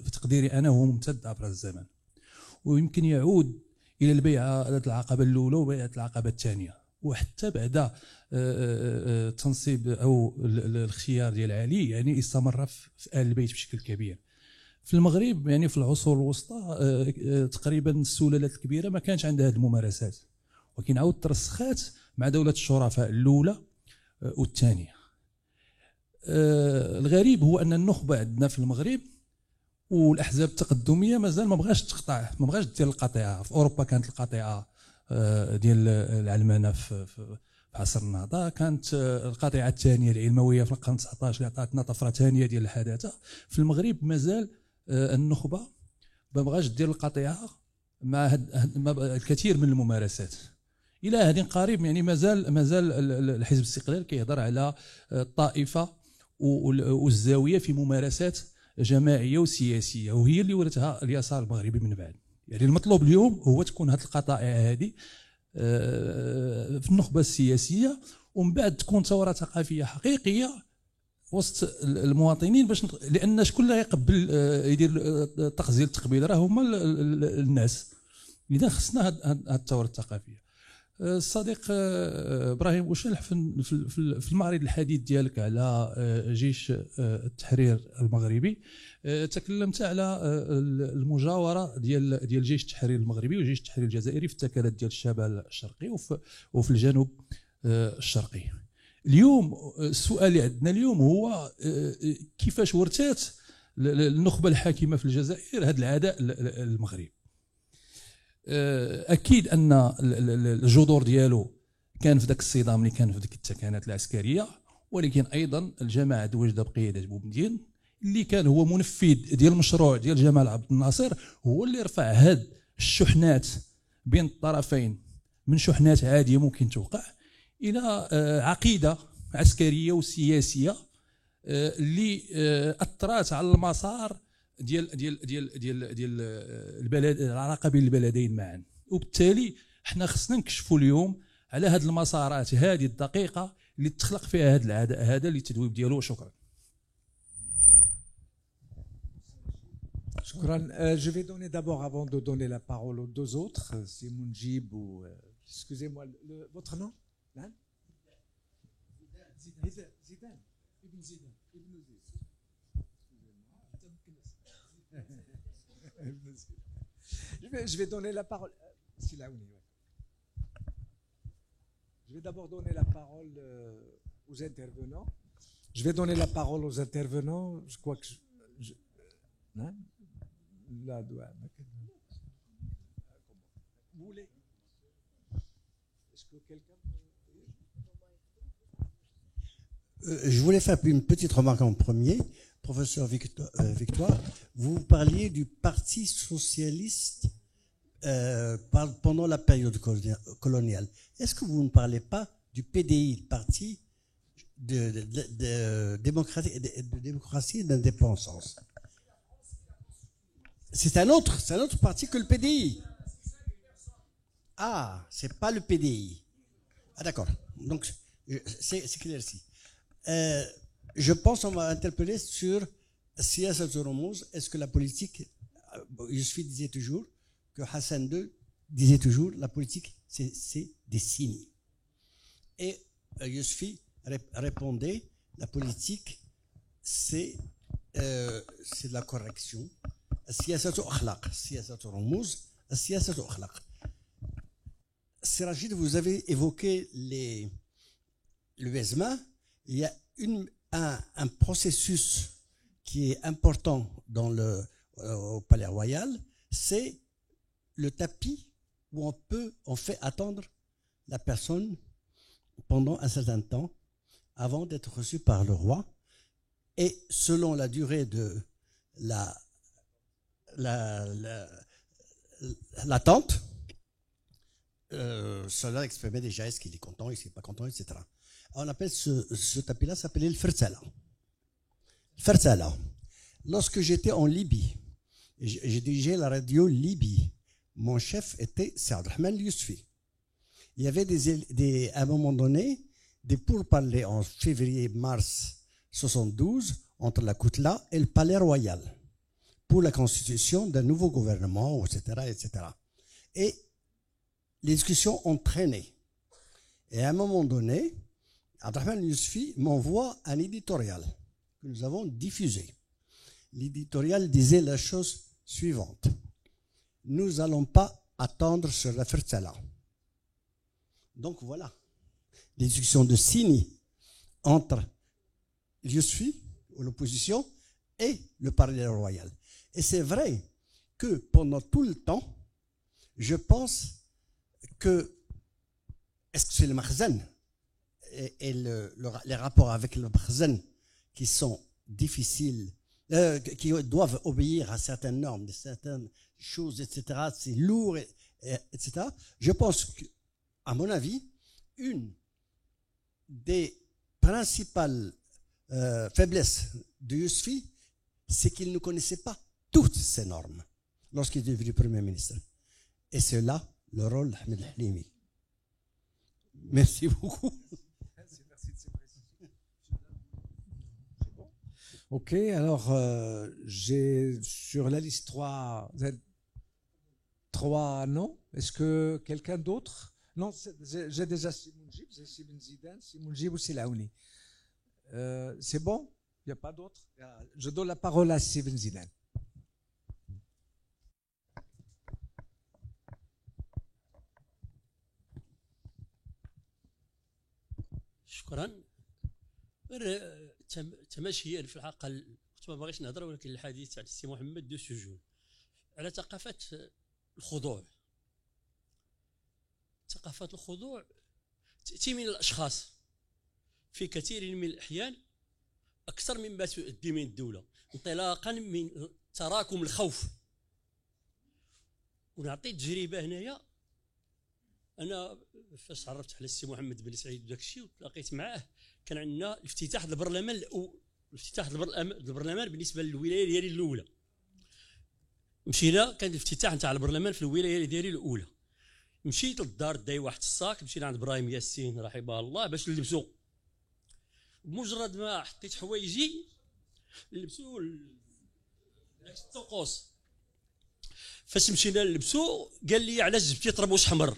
في تقديري انا هو ممتد عبر الزمن، ويمكن يعود الى البيعه العقبه الاولى وبيعه العقبه الثانيه، وحتى بعد تنصيب او الاختيار ديال علي يعني استمر في آل البيت بشكل كبير. في المغرب يعني في العصور الوسطى تقريبا السلالات الكبيره ما كانش عندها هذه الممارسات، ولكن عاود ترسخات مع دوله الشرفاء الاولى والثانيه. الغريب هو ان النخبه عندنا في المغرب والاحزاب التقدميه مازال ما بغاش تقطع، ما بغاش دير القطيعه. في اوروبا كانت القطيعه ديال العلمانه في عصر النهضه، كانت القطيعه الثانيه العلمويه في القرن 19 اللي عطاتنا طفره ثانيه ديال الحداثه. في المغرب مازال النخبه ما بغاش دير القطيعه مع الكثير من الممارسات. الى هذه قريب يعني مازال الحزب الاستقلال كيهضر على الطائفه والزاويه في ممارسات جماعيه وسياسيه، وهي اللي ورثها اليسار المغربي من بعد. يعني المطلوب اليوم هو تكون هذه القطائع هذه في النخبه السياسيه، ومن بعد تكون ثوره ثقافيه حقيقيه وسط المواطنين، باش لان شكون اللي يقبل يدير الطقس ديال التقبيل؟ راه هما الناس. اذا خصنا هذه الثوره الثقافيه. الصديق ابراهيم بوشلح في المعرض الحديث ديالك على جيش التحرير المغربي تكلمت على المجاوره ديال جيش التحرير المغربي وجيش التحرير الجزائري في التكالات ديال الشمال الشرقي وفي الجنوب الشرقي. اليوم السؤال اللي عندنا اليوم هو كيفاش ورثات النخبه الحاكمه في الجزائر هذا العداء المغرب. اكيد ان الجذور ديالو كان في ذاك الصدام اللي كان في ذيك التكانات العسكريه، ولكن ايضا الجماعه الوجده بقياده بومدين اللي كان هو منفذ ديال المشروع ديال جمال عبد الناصر، هو اللي رفع هاد الشحنات بين الطرفين من شحنات عاديه ممكن توقع الى عقيده عسكريه وسياسيه اللي اثرت على المسار ديال البلد، العلاقه بين البلدين معا. وبالتالي احنا خصنا نكشفوا اليوم على هذه المسارات هذه الدقيقه اللي تخلق فيها هذا العداء هذا اللي التدويب ديالو. شكرا. Je vais donner d'abord, avant de donner la parole aux deux autres, c'est Mounjib ou... excusez-moi, votre nom? Zidane. Ibn Zidane. Je vais donner la parole... Je vais d'abord donner la parole aux intervenants. Je vais donner la parole aux intervenants. Je crois que... Hein? La douane. Vous voulez? Est-ce que quelqu'un... Je voulais faire une petite remarque en premier. Professeur Victoire, vous parliez du Parti socialiste pendant la période coloniale. Est-ce que vous ne parlez pas du PDI, Parti de démocratie et d'indépendance? C'est un autre parti que le PDI. Ah, c'est pas le PDI. Ah d'accord. Donc c'est clair ici. Je pense qu'on va interpeller sur Siyasat al-Rumuz. Est-ce que la politique, Yousfi disait toujours que Hassan II disait toujours la politique c'est des signes. Et Yousfi répondait la politique c'est de la correction. السياسة أخلاق، السياسة رموز، السياسة أخلاق. Sirajid, vous avez évoqué le BESMA. Il y a un processus qui est important au Palais Royal, c'est le tapis où on fait attendre la personne pendant un certain temps avant d'être reçu par le roi. Et selon la durée de l'attente, cela exprimait déjà est-ce qu'il est content, est-ce qu'il n'est pas content, etc. On appelle ce tapis-là, s'appelait le Fersala. Fersala. Lorsque j'étais en Libye, j'ai dirigé la radio Libye, mon chef était Saad Rahman Yousfi. Il y avait à un moment donné des pourparlers en février-mars 72 entre la Koutla et le Palais Royal pour la constitution d'un nouveau gouvernement, etc., etc. Et les discussions ont traîné. Et à un moment donné, Abdelrahman Yousfi m'envoie un éditorial que nous avons diffusé. L'éditorial disait la chose suivante. Nous n'allons pas attendre sur la Fersala. Donc voilà, les discussions de signes entre Yousfi, ou l'opposition, et le Palais Royal. Et c'est vrai que pendant tout le temps, je pense que, est-ce que c'est le Makhzen et les rapports avec le Makhzen qui sont difficiles, qui doivent obéir à certaines normes, certaines choses, etc. C'est lourd, etc. Je pense qu'à mon avis, une des principales faiblesses de Yousfi, c'est qu'il ne connaissait pas toutes ces normes lorsqu'il est devenu Premier ministre. Et c'est là le rôle d'Ahmed Halimi. Merci beaucoup. Merci de ces précisions. Ok, alors j'ai sur la liste trois noms. Est-ce que quelqu'un d'autre? Non, j'ai déjà Simon Jib, c'est Simon Zidane, Simon Jib ou Silaouni. C'est bon? Il n'y a pas d'autre? Je donne la parole à Simon Zidane. شكرا. تماشيا في الحلقه كنت ما باغيش نهضر، ولكن الحديث على السي محمد دو سجون على ثقافه الخضوع. ثقافه الخضوع تأتي من الأشخاص في كثير من الأحيان أكثر مما تؤدي من الدولة، انطلاقا من تراكم الخوف. ونعطي تجربة هنايا. أنا فاش عرفت على السي محمد بن سعيد وداك الشيء وتلاقيت معاه، كان عندنا افتتاح البرلمان افتتاح البرلمان بالنسبة للولاية ديالي الأولى. مشينا، كان الافتتاح نتاع البرلمان في الولاية ديالي الأولى. مشيت للدار داي واحد الصاك، مشينا عند ابراهيم ياسين رحمه الله باش نلبسو. بمجرد ما حطيت حوايجي لبسو داك الطقوس. فاش مشينا نلبسو قال لي علاش جبتي طربوش حمر؟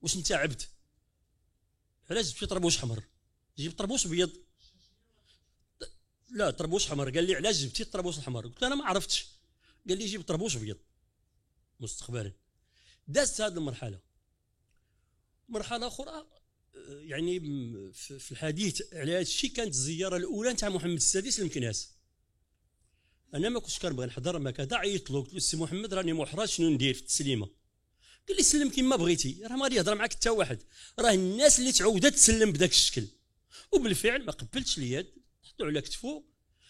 واش انت عبد؟ علاش جبتي طربوش حمر؟ جيب طربوش ابيض. لا طربوش حمر. قال لي علاش جبتي الطربوش الحمر؟ قلت انا ما عرفتش. قال لي جيب طربوش ابيض. مستقبلا دازت هذه المرحله. مرحله اخرى يعني في الحديث على هذا الشيء، كانت الزياره الاولى نتاع محمد السادس للمكناس. انا ما كنتش كنبغي نحضر، ما كذا. عيطت له قلت له السي محمد راني محرج، شنو ندير في التسليمه؟ قال لي سلم كما بغيتي، راه ما غادي يهضر معك حتى واحد، راه الناس اللي تعودت تسلم بداك الشكل. وبالفعل ما قبلتش اليد، حطو على كتفو،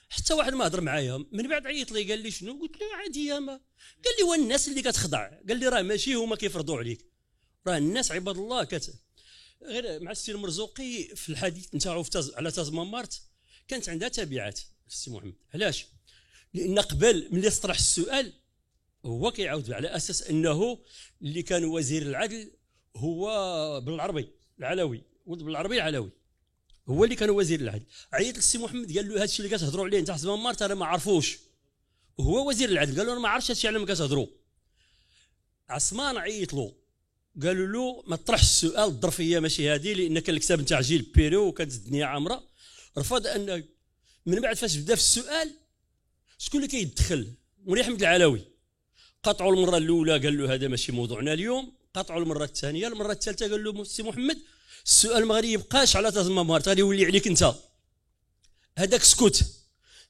حتى واحد ما هضر معايا. من بعد عيط لي قال لي شنو؟ قلت له عادي. ما قال لي والناس اللي كتخضع. قال لي راه ماشي هما كيفرضوا عليك، راه الناس عباد الله غير مع السي المرزوقي في الحديث نتاعو على تازمامارت كانت عندها تبعات السي محمد. علاش؟ لان قبل ملي طرح السؤال هو كيعاود على اساس انه اللي كان وزير العدل هو بالعربي العلوي، ولد بالعربي العلوي هو اللي كان وزير العدل. عيط للسي محمد قال له هذا الشيء اللي كتهضروا عليه نتاع تازمامارت انا ما عرفوش، وهو وزير العدل. قال له انا ما عرفتش هذا الشيء على ما كتهضروا. عثمان عيط له قالوا له ما تطرحش السؤال، الظرفيه ماشي هذه، لان كان الكتاب نتاع جيل بيرو وكانت الدنيا عامره. رفض. ان من بعد فاش بدا في السؤال شكون اللي كيدخل؟ مولي احمد العلوي. قطعوا المره الاولى قال له هذا ماشي موضوعنا اليوم، قطعوا المره الثانيه، المره الثالثه قال له السي محمد السؤال ما غادي يبقاش على تازمامارت، غادي يولي عليك انت. هذاك سكوت.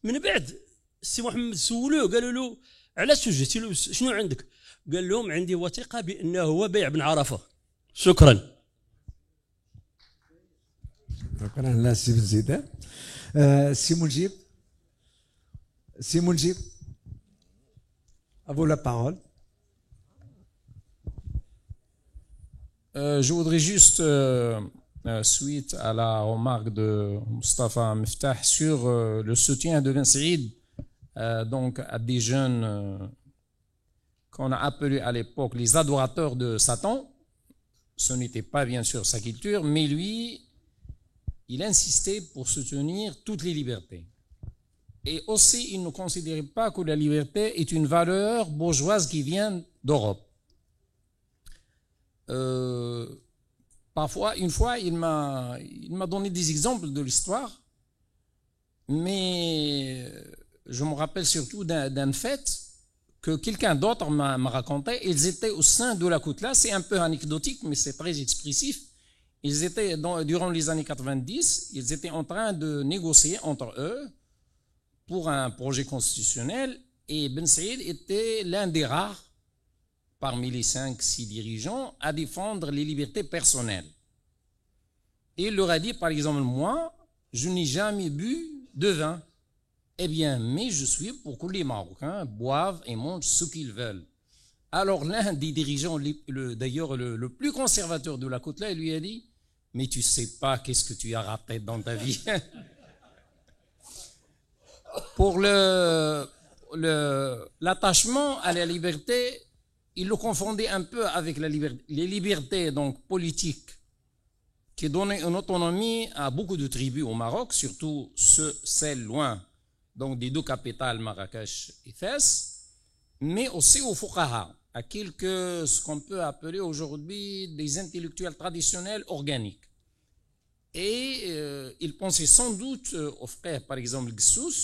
من بعد السي محمد سولوه قالوا له علاش وجهتي له شنو عندك؟ قال لهم عندي وثيقه بانه هو بيع بن عرفه. شكرا. شكرا لا سي بن زيدان. سي منجيب. سي منجيب. À vous la parole. Je voudrais juste, suite à la remarque de Moustapha Miftah sur le soutien de Ben Saïd donc à des jeunes qu'on a appelés à l'époque les adorateurs de Satan. Ce n'était pas bien sûr sa culture, mais lui, il insistait pour soutenir toutes les libertés. Et aussi, il ne considérait pas que la liberté est une valeur bourgeoise qui vient d'Europe. Parfois, une fois, il m'a donné des exemples de l'histoire, mais je me rappelle surtout d'un fait que quelqu'un d'autre m'a raconté. Ils étaient au sein de la Koutla, c'est un peu anecdotique, mais c'est très expressif. Ils étaient, durant les années 90, ils étaient en train de négocier entre eux pour un projet constitutionnel, et Ben Saïd était l'un des rares parmi les 5-6 dirigeants à défendre les libertés personnelles. Et il leur a dit, par exemple, moi, je n'ai jamais bu de vin. Eh bien, mais je suis pour que les Marocains boivent et mangent ce qu'ils veulent. Alors l'un des dirigeants, d'ailleurs le plus conservateur de la Côte-là, lui a dit, mais tu sais pas qu'est-ce que tu as raté dans ta vie. Pour l'attachement à la liberté, il le confondait un peu avec les libertés donc politiques qui donnaient une autonomie à beaucoup de tribus au Maroc, surtout celles loin donc des deux capitales, Marrakech et Fès, mais aussi aux fuqaha, à ce qu'on peut appeler aujourd'hui des intellectuels traditionnels organiques. Et il pensait sans doute au frère, par exemple, Gsous,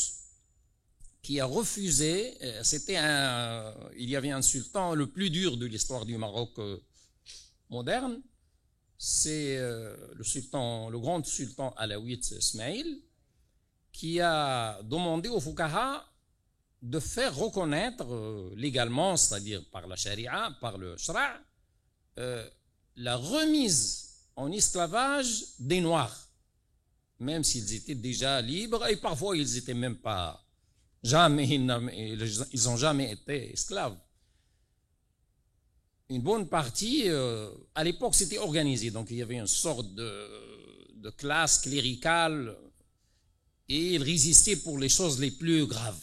qui a refusé, il y avait un sultan le plus dur de l'histoire du Maroc moderne, c'est le grand sultan alaouite Ismaïl, qui a demandé aux fuqaha de faire reconnaître légalement, c'est-à-dire par la charia, par le shra', la remise en esclavage des Noirs, même s'ils étaient déjà libres, et parfois ils n'étaient même pas, jamais, ils n'ont jamais été esclaves. Une bonne partie, à l'époque c'était organisé, donc il y avait une sorte de classe cléricale, et ils résistaient pour les choses les plus graves.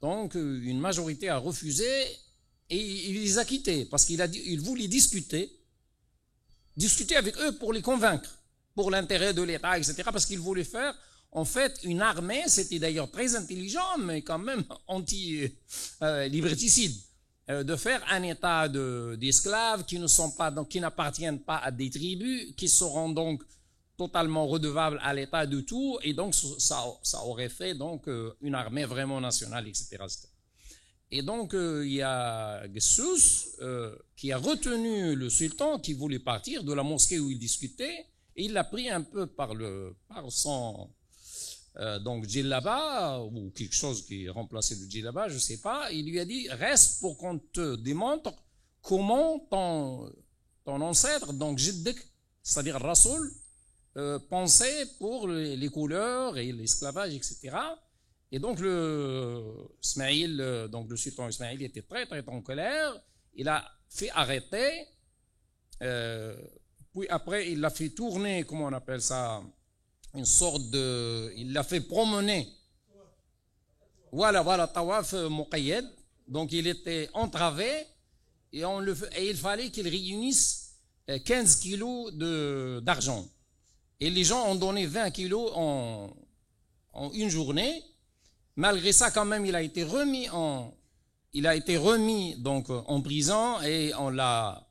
Donc une majorité a refusé, et il les a quittés, parce qu'il voulait discuter avec eux pour les convaincre, pour l'intérêt de l'État, etc. Parce qu'il voulait faire, en fait, une armée, c'était d'ailleurs très intelligent, mais quand même anti-liberticide, de faire un État d'esclaves qui ne sont pas, donc, qui n'appartiennent pas à des tribus, qui seront donc totalement redevables à l'État de tout, et donc ça aurait fait donc une armée vraiment nationale, etc. Et donc, il y a Gessous qui a retenu le sultan qui voulait partir de la mosquée où il discutait, et il l'a pris un peu par son donc djellaba, ou quelque chose qui remplaçait le djellaba, je ne sais pas. Il lui a dit, reste pour qu'on te démontre comment ton ancêtre, donc Jiddik, c'est-à-dire Rasoul, pensait pour les couleurs et l'esclavage, etc. Et donc le sultan Ismaïl était très très en colère. Il a fait arrêter, puis après il l'a fait tourner, comment on appelle ça, il l'a fait promener. Voilà, tawaf muqayyad. Donc il était entravé et il fallait qu'il réunisse 15 kilos d'argent. Et les gens ont donné 20 kilos en une journée. Malgré ça, quand même, il a été remis donc en prison, et on l'a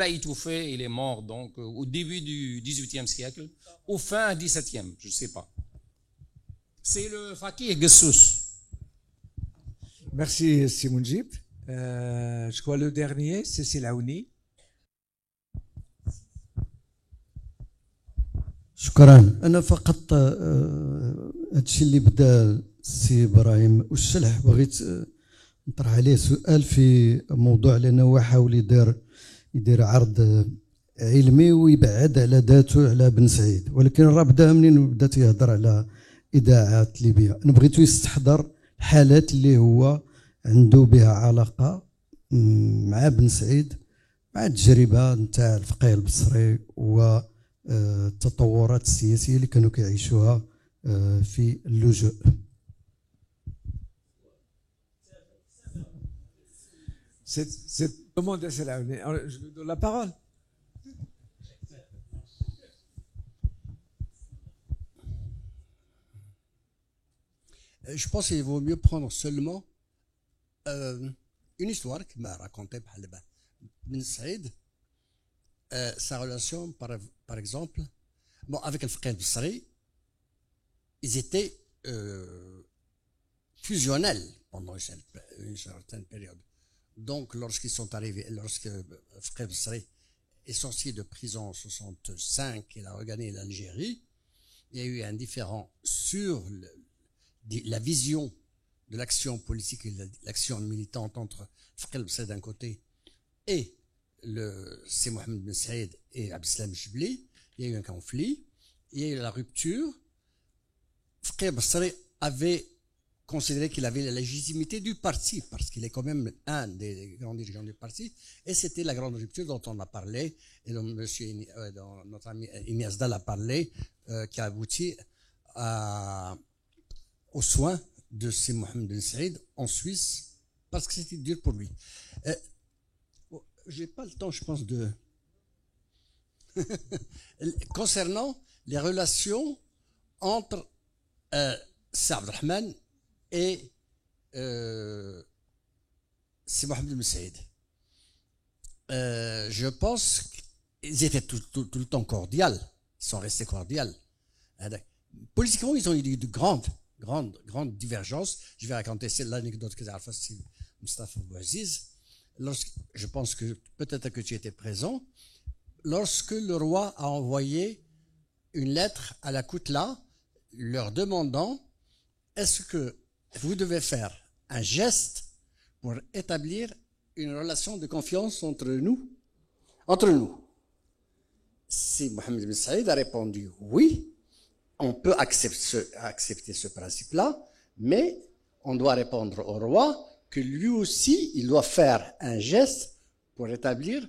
étouffé. Il est mort donc au début du XVIIIe siècle, au fin XVIIe, je ne sais pas. C'est le Fakih Gessous. Merci Simon Jib. Je crois le dernier, c'est Selaouni. شكرا. انا فقط هادشي اللي بدا السي ابراهيم والشلح بغيت نطرح عليه سؤال في موضوع، لانه هو حاول يدير عرض علمي ويبعد على ذاته على بن سعيد، ولكن راه بدا منين بدا تيهضر على اذاعات ليبيا. انا بغيتو يستحضر الحالات اللي هو عنده بها علاقه مع بن سعيد، مع التجربه نتاع الفقيه البصري والتطورات السياسيه اللي كانوا كيعيشوها في اللجوء. C'est demandé Selaouni. Je lui donne la parole. Je pense qu'il vaut mieux prendre seulement une histoire qui m'a raconté Ben Saïd, sa relation par exemple, bon, avec le frère Bsri, ils étaient fusionnels pendant une certaine période. Donc lorsqu'ils sont arrivés, lorsque frère Bsri est sorti de prison en 65, il a regagné l'Algérie, il y a eu un différend sur la vision de l'action politique et l'action militante entre Fakir el-Bsri d'un côté et c'est Mohamed Ben Saïd et Abdeslam Jibli. Il y a eu un conflit, il y a eu la rupture. Fakir el-Bsri avait considéré qu'il avait la légitimité du parti, parce qu'il est quand même un des grands dirigeants du parti, et c'était la grande rupture dont on a parlé, et dont notre ami Ignace Dal a parlé, qui a abouti aux soins de C. Mohamed Ben Saïd en Suisse, parce que c'était dur pour lui. J'ai pas le temps, je pense, de... Concernant les relations entre Saad Abdelrahman et C. Mohamed Ben Saïd, je pense qu'ils étaient tout le temps cordiaux, ils sont restés cordiaux. Politiquement, ils ont eu de grandes divergences. Je vais raconter l'anecdote que j'ai fait sur Mustafa Bouaziz. Je pense que peut-être que tu étais présent, lorsque le roi a envoyé une lettre à la Koutla leur demandant: est-ce que vous devez faire un geste pour établir une relation de confiance entre nous? Si Mohamed Ben Saïd a répondu oui, on peut accepter ce principe-là, mais on doit répondre au roi que lui aussi, il doit faire un geste pour établir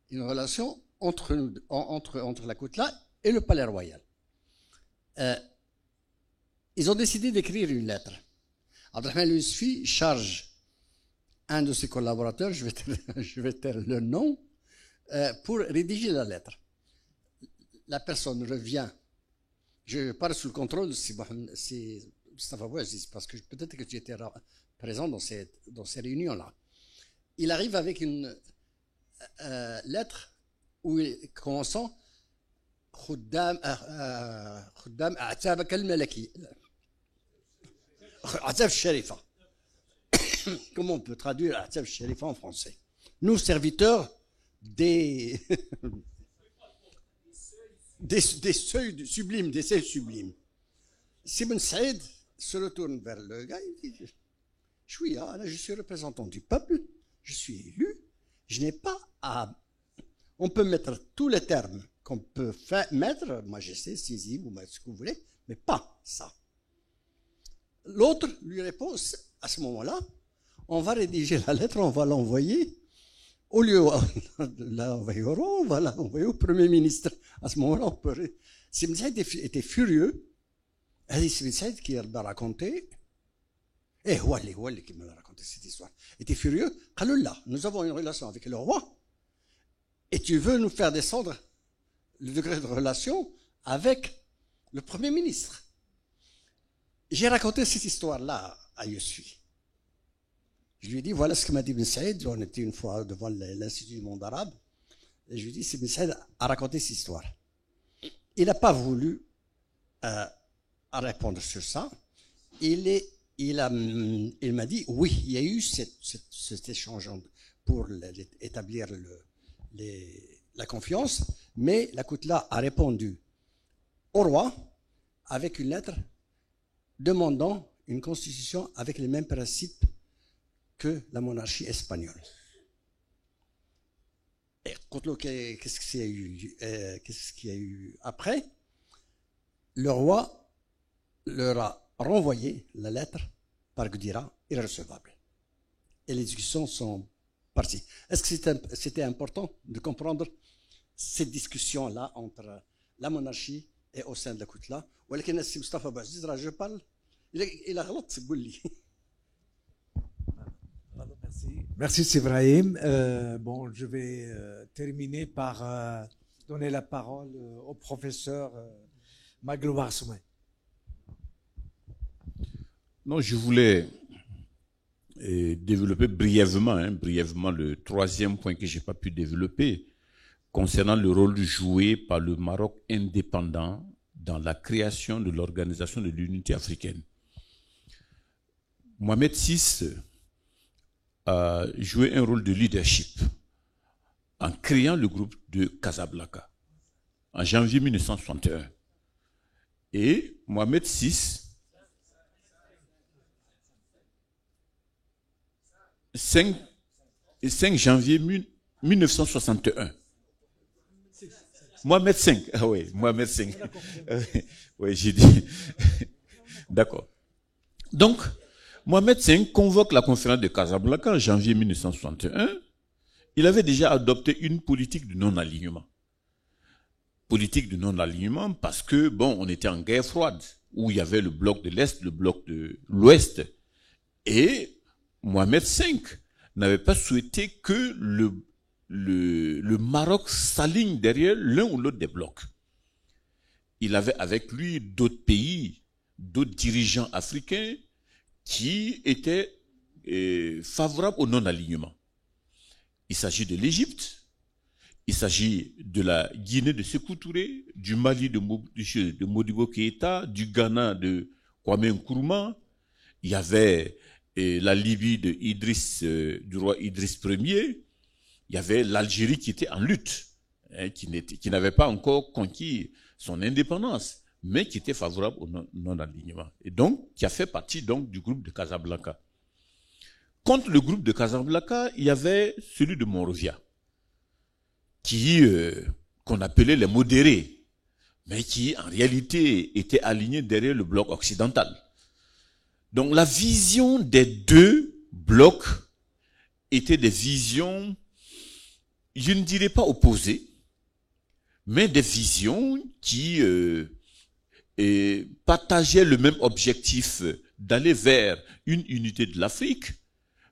une relation entre la Koutla et le palais royal. Ils ont décidé d'écrire une lettre. Abdelrahman Yousfi charge un de ses collaborateurs, je vais taire le nom, pour rédiger la lettre. La personne revient. Je parle sous le contrôle, c'est Mustafa Bouaziz, parce que peut-être que tu étais présent dans ces réunions-là. Il arrive avec une lettre où il commençant خدام أعتابك الملكي أعتاب الشريفة. Comment on peut traduire أعتاب الشريفة en français? Nous, serviteurs des seuils sublimes, des seuils sublimes. Si Ben Saïd se retourne vers le gars, il dit je suis représentant du peuple, je suis élu, je n'ai pas à. On peut mettre tous les termes qu'on peut mettre, majesté, saisie, ou ce que vous voulez, mais pas ça. L'autre lui répond à ce moment-là, on va rédiger la lettre, on va l'envoyer. Au lieu de l'envoyer au roi, on va l'envoyer au Premier ministre. À ce moment-là, on peut. Si Ben Saïd était furieux, c'est Ben Saïd qui m'a raconté. Et Wally qui m'a raconté cette histoire. Il était furieux. Khalullah, nous avons une relation avec le roi. Et tu veux nous faire descendre le degré de relation avec le Premier ministre. J'ai raconté cette histoire-là à Yousfi. Je lui ai dit, voilà ce que m'a dit Ben Saïd. On était une fois devant l'Institut du monde arabe. Et je lui ai dit, c'est Ben Saïd a raconté cette histoire. Il n'a pas voulu répondre sur ça. Il m'a dit, oui, il y a eu cet échange pour établir la confiance, mais la Koutla a répondu au roi avec une lettre demandant une constitution avec les mêmes principes que la monarchie espagnole. Et qu'est-ce qu'il y a eu après? Le roi leur a renvoyé la lettre par Gdira irrecevable. Et les discussions sont parties. Est-ce que c'était important de comprendre cette discussion-là entre la monarchie et au sein de la Koutla? Ou est-ce que Mustafa Bouaziz, je parle, il a غلط قول لي. Merci Sibrahim. Bon, je vais terminer par donner la parole au professeur Magloire Soumet. Non, je voulais développer brièvement le troisième point que je n'ai pas pu développer concernant le rôle joué par le Maroc indépendant dans la création de l'Organisation de l'Unité africaine. Mohamed VI a joué un rôle de leadership en créant le groupe de Casablanca en janvier 1961. Et Mohamed VI 5 janvier 1961. Mohamed V. Ah oui, Mohamed V. Oui, j'ai dit. D'accord. Donc, Mohamed V convoque la conférence de Casablanca en janvier 1961. Il avait déjà adopté une politique de non-alignement. Politique de non-alignement parce que, bon, on était en guerre froide, où il y avait le bloc de l'Est, le bloc de l'Ouest. Et Mohamed V n'avait pas souhaité que le Maroc s'aligne derrière l'un ou l'autre des blocs. Il avait avec lui d'autres pays, d'autres dirigeants africains qui étaient favorables au non-alignement. Il s'agit de l'Égypte, il s'agit de la Guinée de Sékou Touré, du Mali de Modibo Keïta, du Ghana de Kwame Nkrumah, il y avait la Libye du roi Idriss Ier, il y avait l'Algérie qui était en lutte, qui n'avait pas encore conquis son indépendance, mais qui était favorable au non-alignement. Et donc, qui a fait partie donc du groupe de Casablanca. Contre le groupe de Casablanca, il y avait celui de Monrovia, qui qu'on appelait les modérés, mais qui en réalité étaient alignés derrière le bloc occidental. Donc la vision des deux blocs était des visions, je ne dirais pas opposées, mais des visions qui partageaient le même objectif d'aller vers une unité de l'Afrique,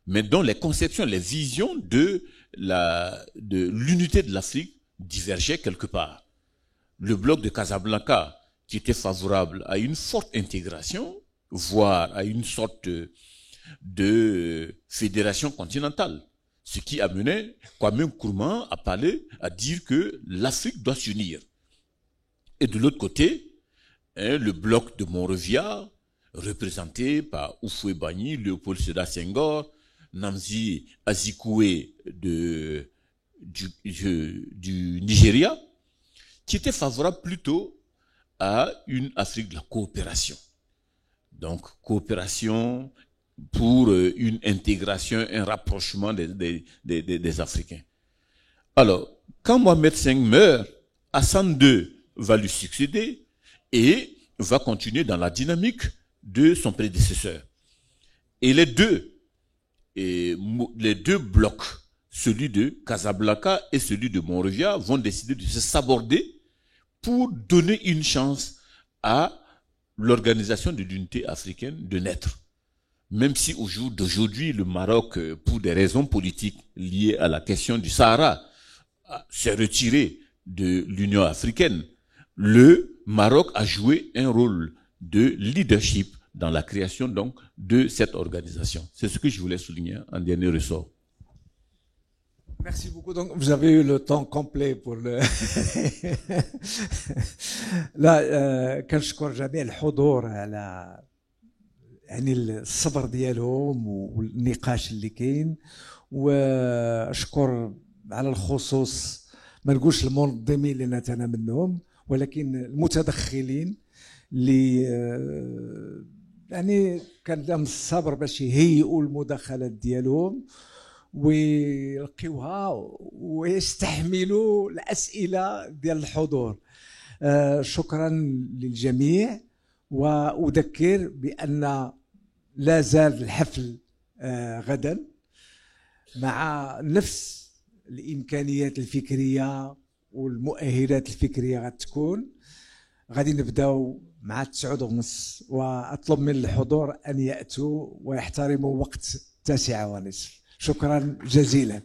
mais dont les conceptions, les visions de l'unité de l'Afrique divergeaient quelque part. Le bloc de Casablanca, qui était favorable à une forte intégration, voire à une sorte de fédération continentale, ce qui amenait Kwame Nkrumah à parler, à dire que l'Afrique doit s'unir. Et de l'autre côté, le bloc de Monrovia, représenté par Houphouët-Boigny, Léopold Sédar Senghor, Nnamdi Azikiwe du Nigeria, qui était favorable plutôt à une Afrique de la coopération. Donc, coopération pour une intégration, un rapprochement des Africains. Alors, quand Mohamed V meurt, Hassan II va lui succéder et va continuer dans la dynamique de son prédécesseur. Et les deux blocs, celui de Casablanca et celui de Monrovia, vont décider de se saborder pour donner une chance à l'organisation de l'unité africaine de naître. Même si au jour d'aujourd'hui, le Maroc, pour des raisons politiques liées à la question du Sahara, s'est retiré de l'Union africaine, le Maroc a joué un rôle de leadership dans la création donc de cette organisation. C'est ce que je voulais souligner en dernier ressort. Merci beaucoup. Donc, vous avez eu le temps complet pour le. لا كنشكر جميع الحضور على يعني الصبر ديالهم والنقاش اللي كاين، واشكر على الخصوص ما نقولش المنظمين لان انا منهم، ولكن المتدخلين اللي يعني كان لهم الصبر باش يهيئوا المداخلات ديالهم ويلقيوها ويستحملوا الأسئلة ديال الحضور. شكرا للجميع، وأذكر بأن لا زال الحفل غدا مع نفس الإمكانيات الفكرية والمؤهلات الفكرية غتكون. غادي نبداو مع 9:30، وأطلب من الحضور أن يأتوا ويحترموا وقت 9:30. شكرا جزيلا.